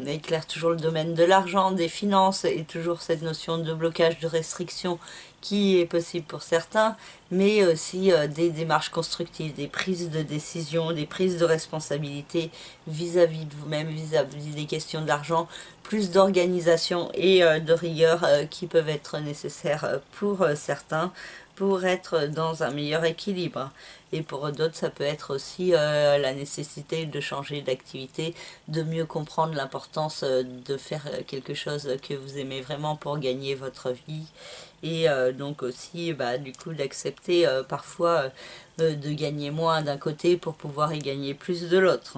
éclaire toujours le domaine de l'argent, des finances, et toujours cette notion de blocage, de restriction qui est possible pour certains, mais aussi des démarches constructives, des prises de décision, des prises de responsabilité vis-à-vis de vous-même, vis-à-vis des questions de l'argent, plus d'organisation et de rigueur qui peuvent être nécessaires pour certains, pour être dans un meilleur équilibre. Et pour d'autres, ça peut être aussi la nécessité de changer d'activité, de mieux comprendre l'importance de faire quelque chose que vous aimez vraiment pour gagner votre vie. Et donc aussi, du coup, d'accepter parfois de gagner moins d'un côté pour pouvoir y gagner plus de l'autre.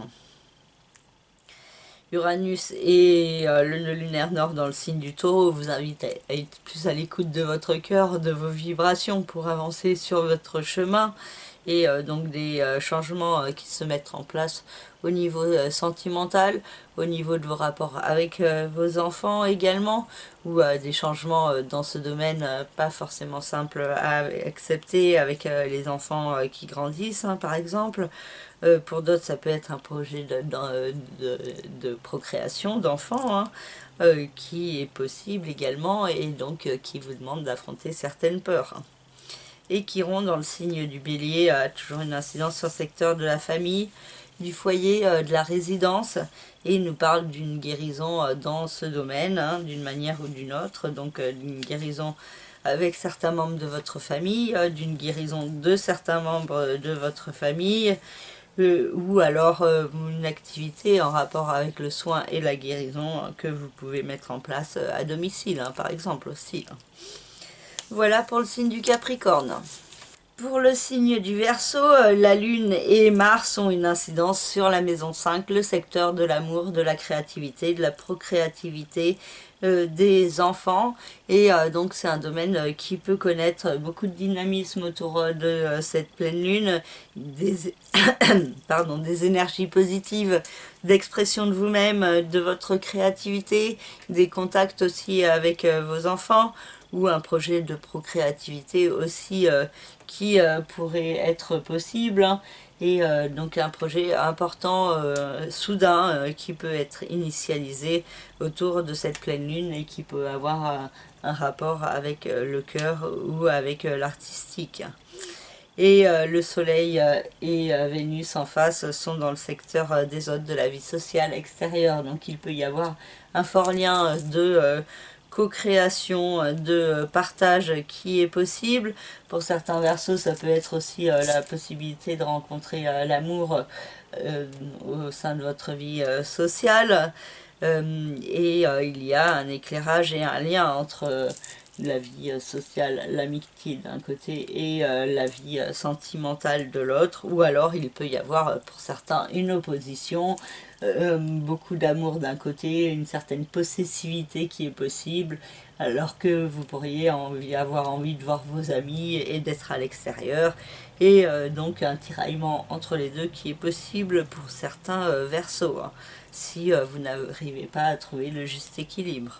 Uranus et le nœud lunaire nord dans le signe du Taureau vous invitent à être plus à l'écoute de votre cœur, de vos vibrations pour avancer sur votre chemin et donc des changements qui se mettent en place au niveau sentimental, au niveau de vos rapports avec vos enfants également, ou des changements dans ce domaine pas forcément simples à accepter avec les enfants qui grandissent, hein, par exemple. Pour d'autres, ça peut être un projet de procréation d'enfants, hein, qui est possible également et donc qui vous demande d'affronter certaines peurs. Et Chiron, dans le signe du Bélier, a toujours une incidence sur le secteur de la famille, du foyer, de la résidence, et il nous parle d'une guérison dans ce domaine, hein, d'une manière ou d'une autre, donc d'une guérison avec certains membres de votre famille, d'une guérison de certains membres de votre famille, ou alors une activité en rapport avec le soin et la guérison que vous pouvez mettre en place à domicile, hein, par exemple aussi. Voilà pour le signe du Capricorne. Pour le signe du Verseau, la Lune et Mars ont une incidence sur la maison 5, le secteur de l'amour, de la créativité, de la procréativité, des enfants. Et donc c'est un domaine qui peut connaître beaucoup de dynamisme autour de cette pleine Lune, des, pardon, des énergies positives d'expression de vous-même, de votre créativité, des contacts aussi avec vos enfants, ou un projet de procréativité aussi qui pourrait être possible, hein, et donc un projet important, soudain, qui peut être initialisé autour de cette pleine lune et qui peut avoir un rapport avec le cœur ou avec l'artistique. Et le Soleil et Vénus en face sont dans le secteur des hôtes de la vie sociale extérieure. Donc il peut y avoir un fort lien de co-création, de partage qui est possible. Pour certains Verseaux, ça peut être aussi la possibilité de rencontrer l'amour au sein de votre vie sociale. Il y a un éclairage et un lien entre la vie sociale, l'amitié d'un côté et la vie sentimentale de l'autre, ou alors il peut y avoir pour certains une opposition, beaucoup d'amour d'un côté, une certaine possessivité qui est possible, alors que vous pourriez avoir envie de voir vos amis et d'être à l'extérieur, et donc un tiraillement entre les deux qui est possible pour certains Verseaux, hein, si vous n'arrivez pas à trouver le juste équilibre.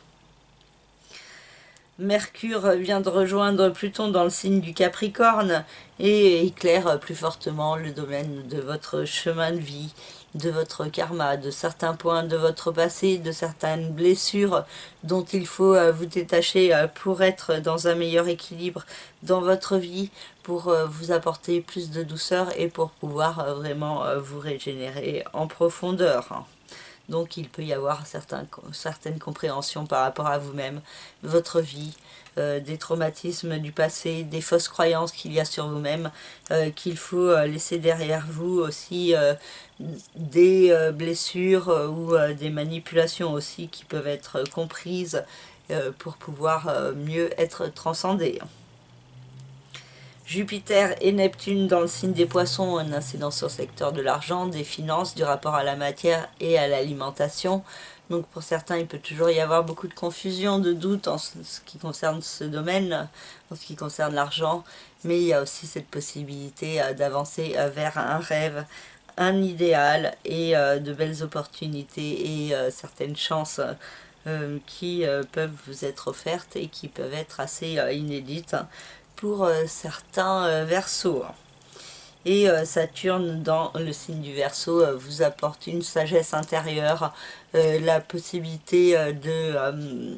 Mercure vient de rejoindre Pluton dans le signe du Capricorne et éclaire plus fortement le domaine de votre chemin de vie, de votre karma, de certains points de votre passé, de certaines blessures dont il faut vous détacher pour être dans un meilleur équilibre dans votre vie, pour vous apporter plus de douceur et pour pouvoir vraiment vous régénérer en profondeur. Donc il peut y avoir certaines compréhensions par rapport à vous-même, votre vie, des traumatismes du passé, des fausses croyances qu'il y a sur vous-même, qu'il faut laisser derrière vous aussi, des blessures ou des manipulations aussi qui peuvent être comprises pour pouvoir mieux être transcendées. Jupiter et Neptune dans le signe des poissons ont une incidence sur le secteur de l'argent, des finances, du rapport à la matière et à l'alimentation. Donc pour certains, il peut toujours y avoir beaucoup de confusion, de doute en ce qui concerne ce domaine, en ce qui concerne l'argent. Mais il y a aussi cette possibilité d'avancer vers un rêve, un idéal et de belles opportunités et certaines chances qui peuvent vous être offertes et qui peuvent être assez inédites pour certains Verseaux. Et Saturne dans le signe du Verseau vous apporte une sagesse intérieure, la possibilité de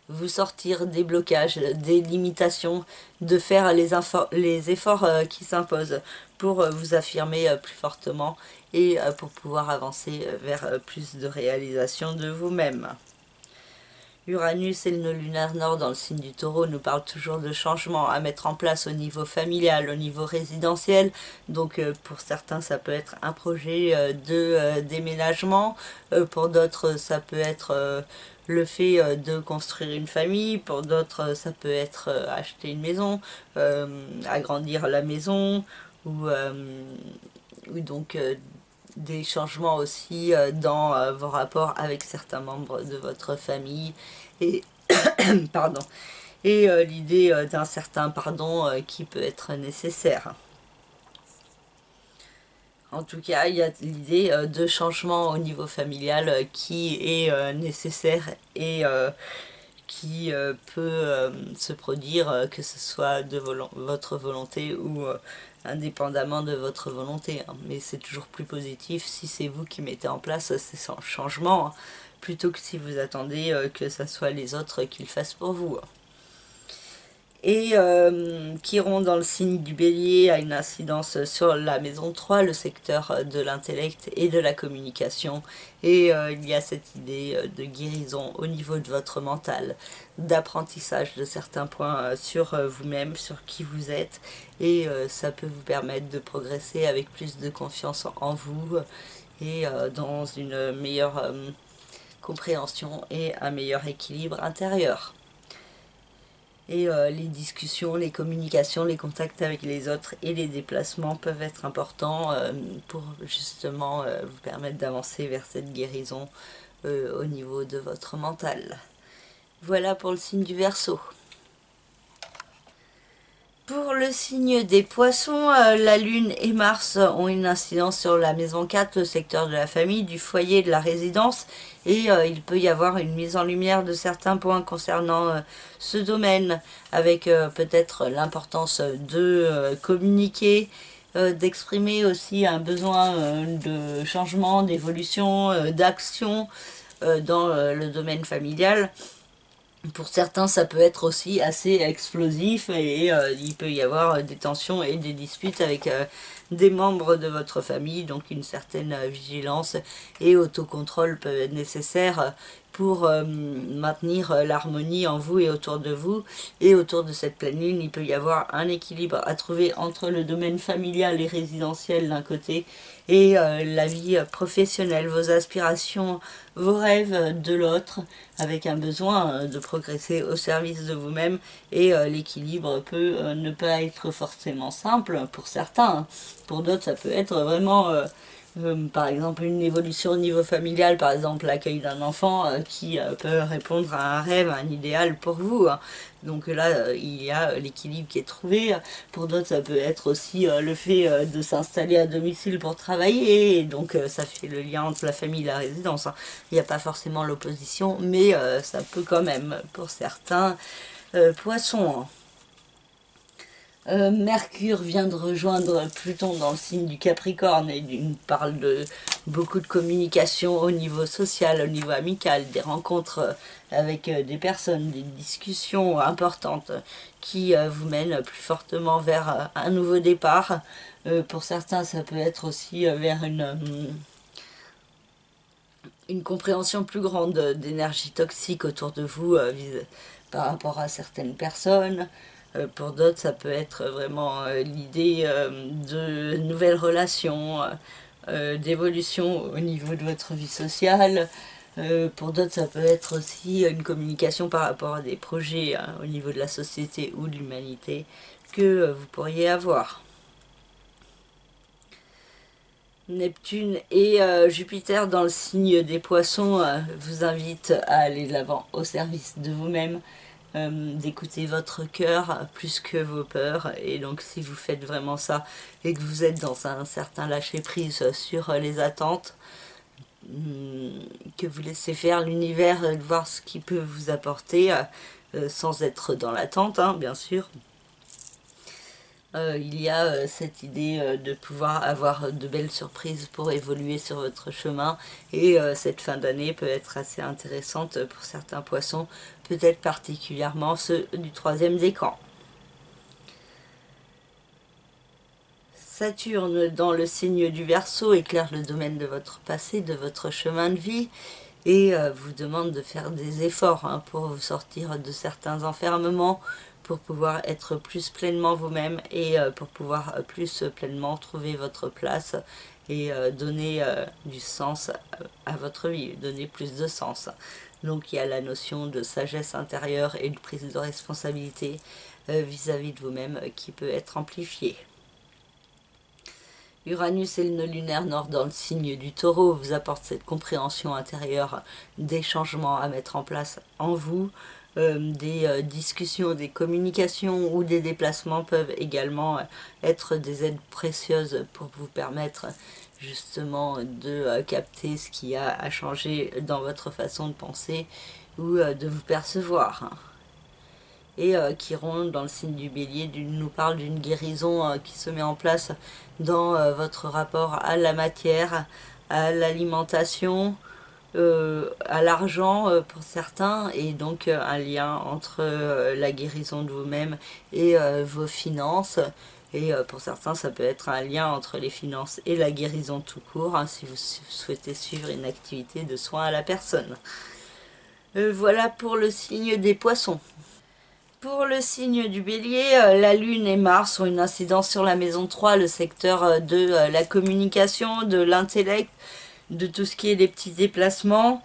vous sortir des blocages, des limitations, de faire les efforts qui s'imposent pour vous affirmer plus fortement et pour pouvoir avancer vers plus de réalisation de vous-même. Uranus et le nœud lunaire nord dans le signe du Taureau nous parlent toujours de changements à mettre en place au niveau familial, au niveau résidentiel. Donc pour certains ça peut être un projet de déménagement, pour d'autres ça peut être le fait de construire une famille, pour d'autres ça peut être acheter une maison, agrandir la maison, ou donc des changements aussi dans vos rapports avec certains membres de votre famille et pardon, et l'idée d'un certain pardon qui peut être nécessaire. En tout cas, il y a l'idée de changement au niveau familial qui est nécessaire et qui peut se produire, que ce soit de votre volonté ou indépendamment de votre volonté. Hein. Mais c'est toujours plus positif si c'est vous qui mettez en place ces changements, hein, plutôt que si vous attendez que ce soit les autres qui le fassent pour vous. Hein. Et Chiron dans le signe du Bélier a une incidence sur la maison 3, le secteur de l'intellect et de la communication. Et il y a cette idée de guérison au niveau de votre mental, d'apprentissage de certains points sur vous-même, sur qui vous êtes. Et ça peut vous permettre de progresser avec plus de confiance en vous et dans une meilleure compréhension et un meilleur équilibre intérieur. Et les discussions, les communications, les contacts avec les autres et les déplacements peuvent être importants pour justement vous permettre d'avancer vers cette guérison au niveau de votre mental. Voilà pour le signe du Verseau. Pour le signe des Poissons, la Lune et Mars ont une incidence sur la maison 4, le secteur de la famille, du foyer, de la résidence, et il peut y avoir une mise en lumière de certains points concernant ce domaine, avec peut-être l'importance de communiquer, d'exprimer aussi un besoin de changement, d'évolution, d'action dans le domaine familial. Pour certains, ça peut être aussi assez explosif et il peut y avoir des tensions et des disputes avec des membres de votre famille, donc une certaine vigilance et autocontrôle peut être nécessaire pour maintenir l'harmonie en vous et autour de vous. Et autour de cette pleine lune, il peut y avoir un équilibre à trouver entre le domaine familial et résidentiel d'un côté et la vie professionnelle, vos aspirations, vos rêves de l'autre, avec un besoin de progresser au service de vous-même. Et l'équilibre peut ne pas être forcément simple pour certains. Pour d'autres, ça peut être vraiment par exemple une évolution au niveau familial, par exemple l'accueil d'un enfant qui peut répondre à un rêve, à un idéal pour vous. Donc là, il y a l'équilibre qui est trouvé. Pour d'autres, ça peut être aussi le fait de s'installer à domicile pour travailler. Et donc ça fait le lien entre la famille et la résidence. Il n'y a pas forcément l'opposition, mais ça peut quand même, pour certains, Poissons. Mercure vient de rejoindre Pluton dans le signe du Capricorne et il parle de beaucoup de communication au niveau social, au niveau amical, des rencontres avec des personnes, des discussions importantes qui vous mènent plus fortement vers un nouveau départ. Pour certains, ça peut être aussi vers une compréhension plus grande d'énergie toxique autour de vous par rapport à certaines personnes. Pour d'autres, ça peut être vraiment l'idée de nouvelles relations, d'évolution au niveau de votre vie sociale. Pour d'autres, ça peut être aussi une communication par rapport à des projets au niveau de la société ou de l'humanité que vous pourriez avoir. Neptune et Jupiter dans le signe des Poissons vous invitent à aller de l'avant au service de vous-même, d'écouter votre cœur plus que vos peurs. Et donc si vous faites vraiment ça et que vous êtes dans un certain lâcher-prise sur les attentes, que vous laissez faire l'univers, de voir ce qu'il peut vous apporter sans être dans l'attente, bien sûr. Il y a cette idée de pouvoir avoir de belles surprises pour évoluer sur votre chemin et cette fin d'année peut être assez intéressante pour certains poissons, peut-être particulièrement ceux du 3e décan. Saturne dans le signe du Verseau éclaire le domaine de votre passé, de votre chemin de vie et vous demande de faire des efforts pour vous sortir de certains enfermements, pour pouvoir être plus pleinement vous-même et pour pouvoir plus pleinement trouver votre place et donner du sens à votre vie, donner plus de sens. Donc il y a la notion de sagesse intérieure et de prise de responsabilité vis-à-vis de vous-même qui peut être amplifiée. Uranus et le nœud lunaire nord dans le signe du Taureau vous apportent cette compréhension intérieure des changements à mettre en place en vous. Des discussions, des communications ou des déplacements peuvent également être des aides précieuses pour vous permettre justement de capter ce qui a changé dans votre façon de penser ou de vous percevoir. Et Chiron, dans le signe du Bélier, nous parle d'une guérison qui se met en place dans votre rapport à la matière, à l'alimentation, à l'argent pour certains, et donc un lien entre la guérison de vous-même et vos finances. Et pour certains, ça peut être un lien entre les finances et la guérison tout court, si vous souhaitez suivre une activité de soin à la personne. Voilà pour le signe des Poissons. Pour le signe du Bélier, la Lune et Mars ont une incidence sur la maison 3, le secteur de la communication, de l'intellect, de tout ce qui est les petits déplacements.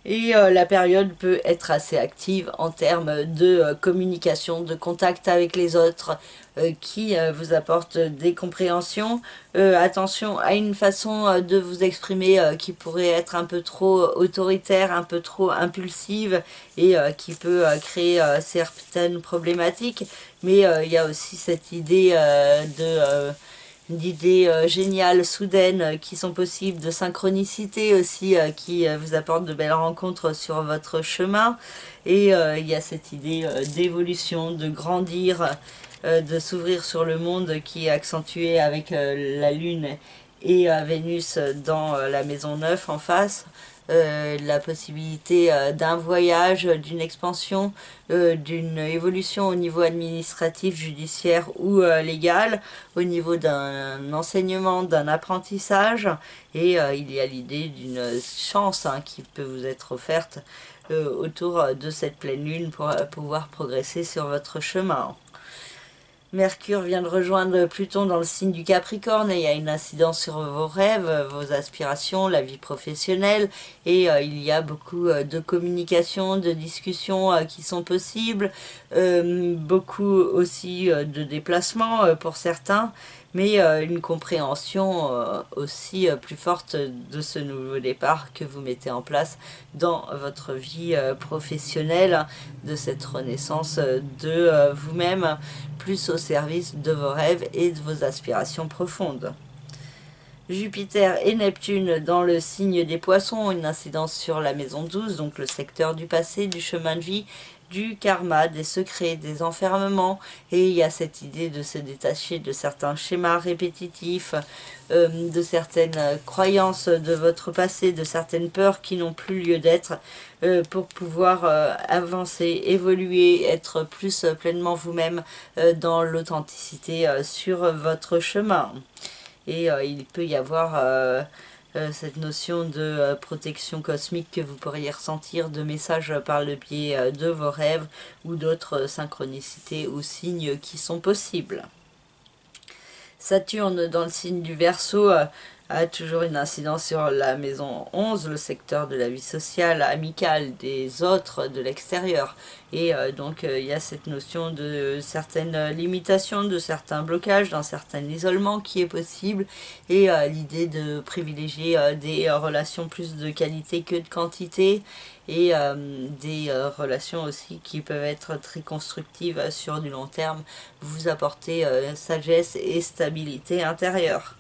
Et la période peut être assez active en termes de communication, de contact avec les autres qui vous apportent des compréhensions. Attention à une façon de vous exprimer qui pourrait être un peu trop autoritaire, un peu trop impulsive et qui peut créer certaines problématiques. Mais il y a aussi cette idée d'idées géniales, soudaines, qui sont possibles, de synchronicité aussi, qui vous apportent de belles rencontres sur votre chemin. Et il y a cette idée d'évolution, de grandir, de s'ouvrir sur le monde qui est accentué avec la Lune et Vénus dans la maison 9 en face. La possibilité d'un voyage, d'une expansion, d'une évolution au niveau administratif, judiciaire ou légal, au niveau d'un enseignement, d'un apprentissage, et il y a l'idée d'une chance qui peut vous être offerte autour de cette pleine lune pour pouvoir progresser sur votre chemin. Mercure vient de rejoindre Pluton dans le signe du Capricorne et il y a une incidence sur vos rêves, vos aspirations, la vie professionnelle, et il y a beaucoup de communication, de discussions qui sont possibles, beaucoup aussi de déplacements pour certains, mais une compréhension aussi plus forte de ce nouveau départ que vous mettez en place dans votre vie professionnelle, de cette renaissance de vous-même, plus au service de vos rêves et de vos aspirations profondes. Jupiter et Neptune dans le signe des Poissons ont une incidence sur la maison 12, donc le secteur du passé, du chemin de vie, du karma, des secrets, des enfermements, et il y a cette idée de se détacher de certains schémas répétitifs, de certaines croyances de votre passé, de certaines peurs qui n'ont plus lieu d'être, pour pouvoir avancer, évoluer, être plus pleinement vous-même dans l'authenticité sur votre chemin. Et il peut y avoir cette notion de protection cosmique que vous pourriez ressentir, de messages par le biais de vos rêves ou d'autres synchronicités ou signes qui sont possibles. Saturne dans le signe du Verseau a toujours une incidence sur la maison 11, le secteur de la vie sociale, amicale, des autres, de l'extérieur. Et donc il y a cette notion de certaines limitations, de certains blocages, d'un certain isolement qui est possible, et l'idée de privilégier des relations plus de qualité que de quantité, et des relations aussi qui peuvent être très constructives sur du long terme, vous apporter sagesse et stabilité intérieure.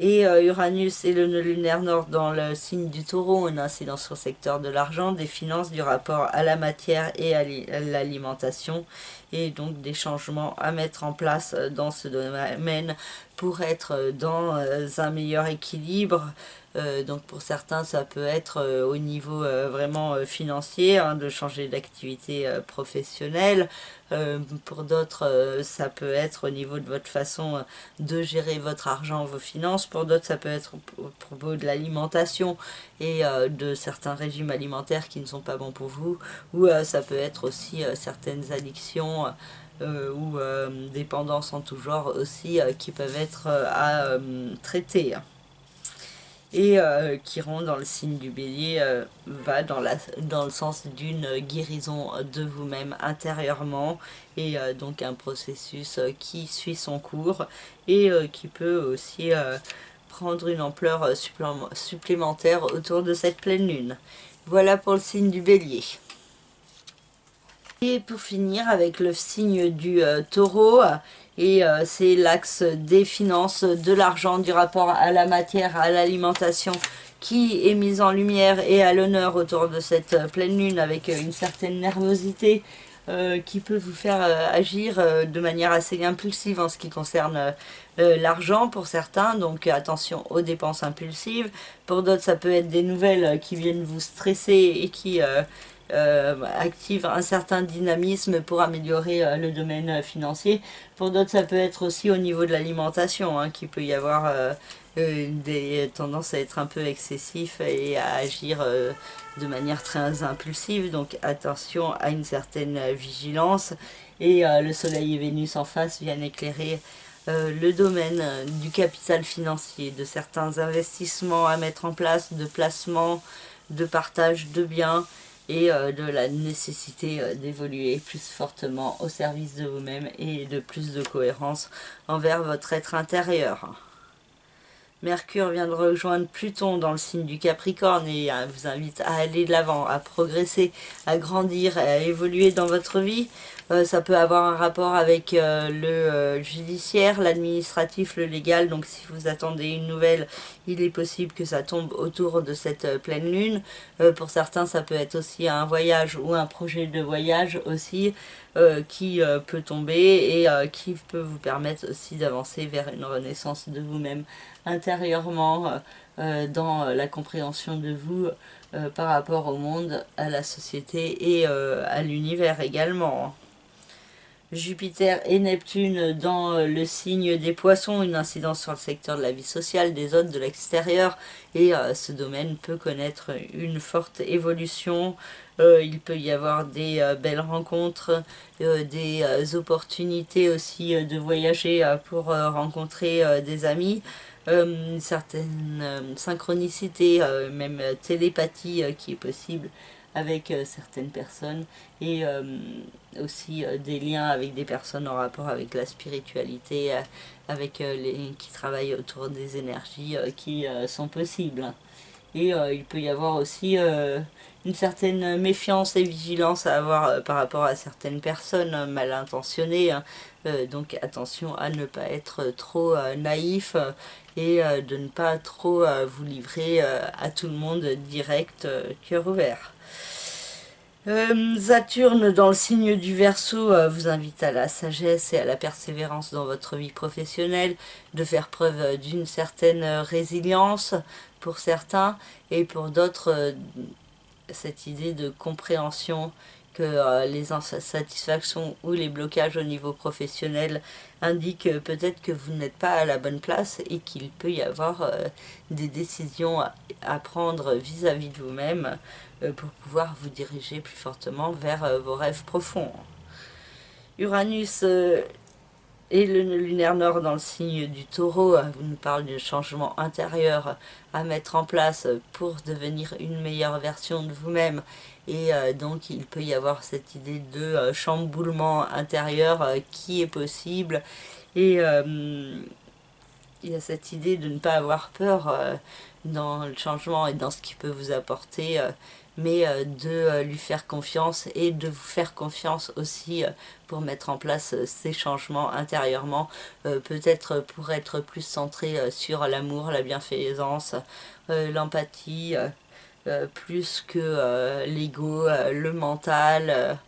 Et Uranus et le nœud lunaire nord dans le signe du Taureau ont une incidence sur le secteur de l'argent, des finances, du rapport à la matière et à l'alimentation, et donc des changements à mettre en place dans ce domaine pour être dans un meilleur équilibre. Donc pour certains ça peut être au niveau vraiment financier, de changer d'activité professionnelle. Pour d'autres ça peut être au niveau de votre façon de gérer votre argent, vos finances. Pour d'autres ça peut être au propos de l'alimentation et de certains régimes alimentaires qui ne sont pas bons pour vous, ou ça peut être aussi certaines addictions ou dépendances en tout genre aussi qui peuvent être à traiter. Et Chiron dans le signe du Bélier va dans le sens d'une guérison de vous-même intérieurement, et donc un processus qui suit son cours et qui peut aussi prendre une ampleur supplémentaire autour de cette pleine lune. Voilà pour le signe du Bélier. Et pour finir avec le signe du Taureau, et c'est l'axe des finances, de l'argent, du rapport à la matière, à l'alimentation qui est mise en lumière et à l'honneur autour de cette pleine lune, avec une certaine nervosité qui peut vous faire agir de manière assez impulsive en ce qui concerne l'argent pour certains, donc attention aux dépenses impulsives. Pour d'autres ça peut être des nouvelles qui viennent vous stresser et qui active un certain dynamisme pour améliorer le domaine financier. Pour d'autres ça peut être aussi au niveau de l'alimentation, qu'il peut y avoir des tendances à être un peu excessif et à agir de manière très impulsive, donc attention à une certaine vigilance. Et le soleil et Vénus en face viennent éclairer le domaine du capital financier, de certains investissements à mettre en place, de placements, de partage de biens et de la nécessité d'évoluer plus fortement au service de vous-même et de plus de cohérence envers votre être intérieur. Mercure vient de rejoindre Pluton dans le signe du Capricorne et vous invite à aller de l'avant, à progresser, à grandir, à évoluer dans votre vie. Ça peut avoir un rapport avec le judiciaire, l'administratif, le légal. Donc si vous attendez une nouvelle, il est possible que ça tombe autour de cette pleine lune. Pour certains, ça peut être aussi un voyage ou un projet de voyage aussi qui peut tomber et qui peut vous permettre aussi d'avancer vers une renaissance de vous-même intérieurement dans la compréhension de vous par rapport au monde, à la société et à l'univers également. Jupiter et Neptune dans le signe des Poissons, une incidence sur le secteur de la vie sociale, des autres, de l'extérieur, et ce domaine peut connaître une forte évolution. Il peut y avoir des belles rencontres, des opportunités aussi de voyager pour rencontrer des amis, une certaine synchronicité, même télépathie qui est possible avec certaines personnes et aussi des liens avec des personnes en rapport avec la spiritualité, avec les qui travaillent autour des énergies qui sont possibles. Et il peut y avoir aussi une certaine méfiance et vigilance à avoir par rapport à certaines personnes mal intentionnées. Donc attention à ne pas être trop naïf et de ne pas trop vous livrer à tout le monde direct, cœur ouvert. Saturne dans le signe du Verseau vous invite à la sagesse et à la persévérance dans votre vie professionnelle, de faire preuve d'une certaine résilience pour certains et pour d'autres cette idée de compréhension que les insatisfactions ou les blocages au niveau professionnel indiquent peut-être que vous n'êtes pas à la bonne place et qu'il peut y avoir des décisions à prendre vis-à-vis de vous-même pour pouvoir vous diriger plus fortement vers vos rêves profonds. Uranus et le lunaire nord dans le signe du Taureau vous nous parle de changement intérieur à mettre en place pour devenir une meilleure version de vous-même. Et donc il peut y avoir cette idée de chamboulement intérieur qui est possible. Et il y a cette idée de ne pas avoir peur dans le changement et dans ce qu'il peut vous apporter, mais de lui faire confiance et de vous faire confiance aussi pour mettre en place ces changements intérieurement, peut-être pour être plus centré sur l'amour, la bienfaisance, l'empathie, plus que l'ego, le mental,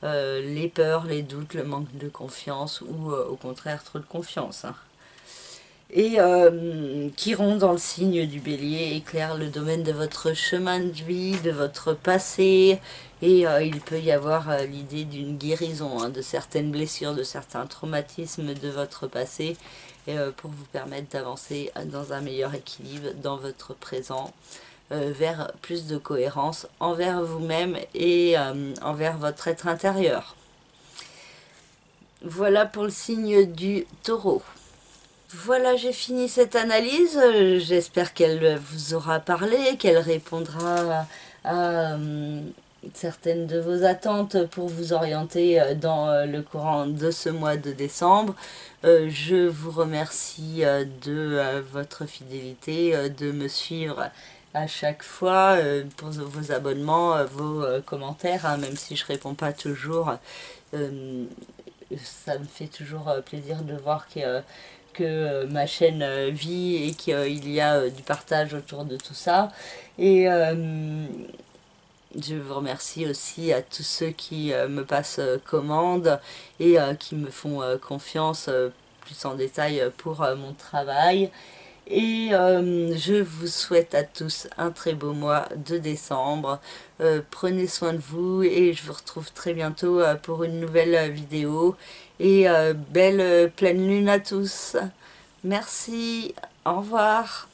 les peurs, les doutes, le manque de confiance ou au contraire trop de confiance. Et Chiron dans le signe du Bélier éclaire le domaine de votre chemin de vie, de votre passé, et il peut y avoir l'idée d'une guérison de certaines blessures, de certains traumatismes de votre passé, pour vous permettre d'avancer dans un meilleur équilibre dans votre présent, vers plus de cohérence envers vous-même et envers votre être intérieur. Voilà pour le signe du Taureau. Voilà, j'ai fini cette analyse. J'espère qu'elle vous aura parlé, qu'elle répondra à certaines de vos attentes pour vous orienter dans le courant de ce mois de décembre. Je vous remercie de votre fidélité, de me suivre à chaque fois pour vos abonnements, vos commentaires, même si je réponds pas toujours. Ça me fait toujours plaisir de voir que ma chaîne vit et qu'il y a du partage autour de tout ça. Et je vous remercie aussi à tous ceux qui me passent commande et qui me font confiance plus en détail pour mon travail. Et je vous souhaite à tous un très beau mois de décembre. Prenez soin de vous et je vous retrouve très bientôt pour une nouvelle vidéo. Et belle pleine lune à tous. Merci, au revoir.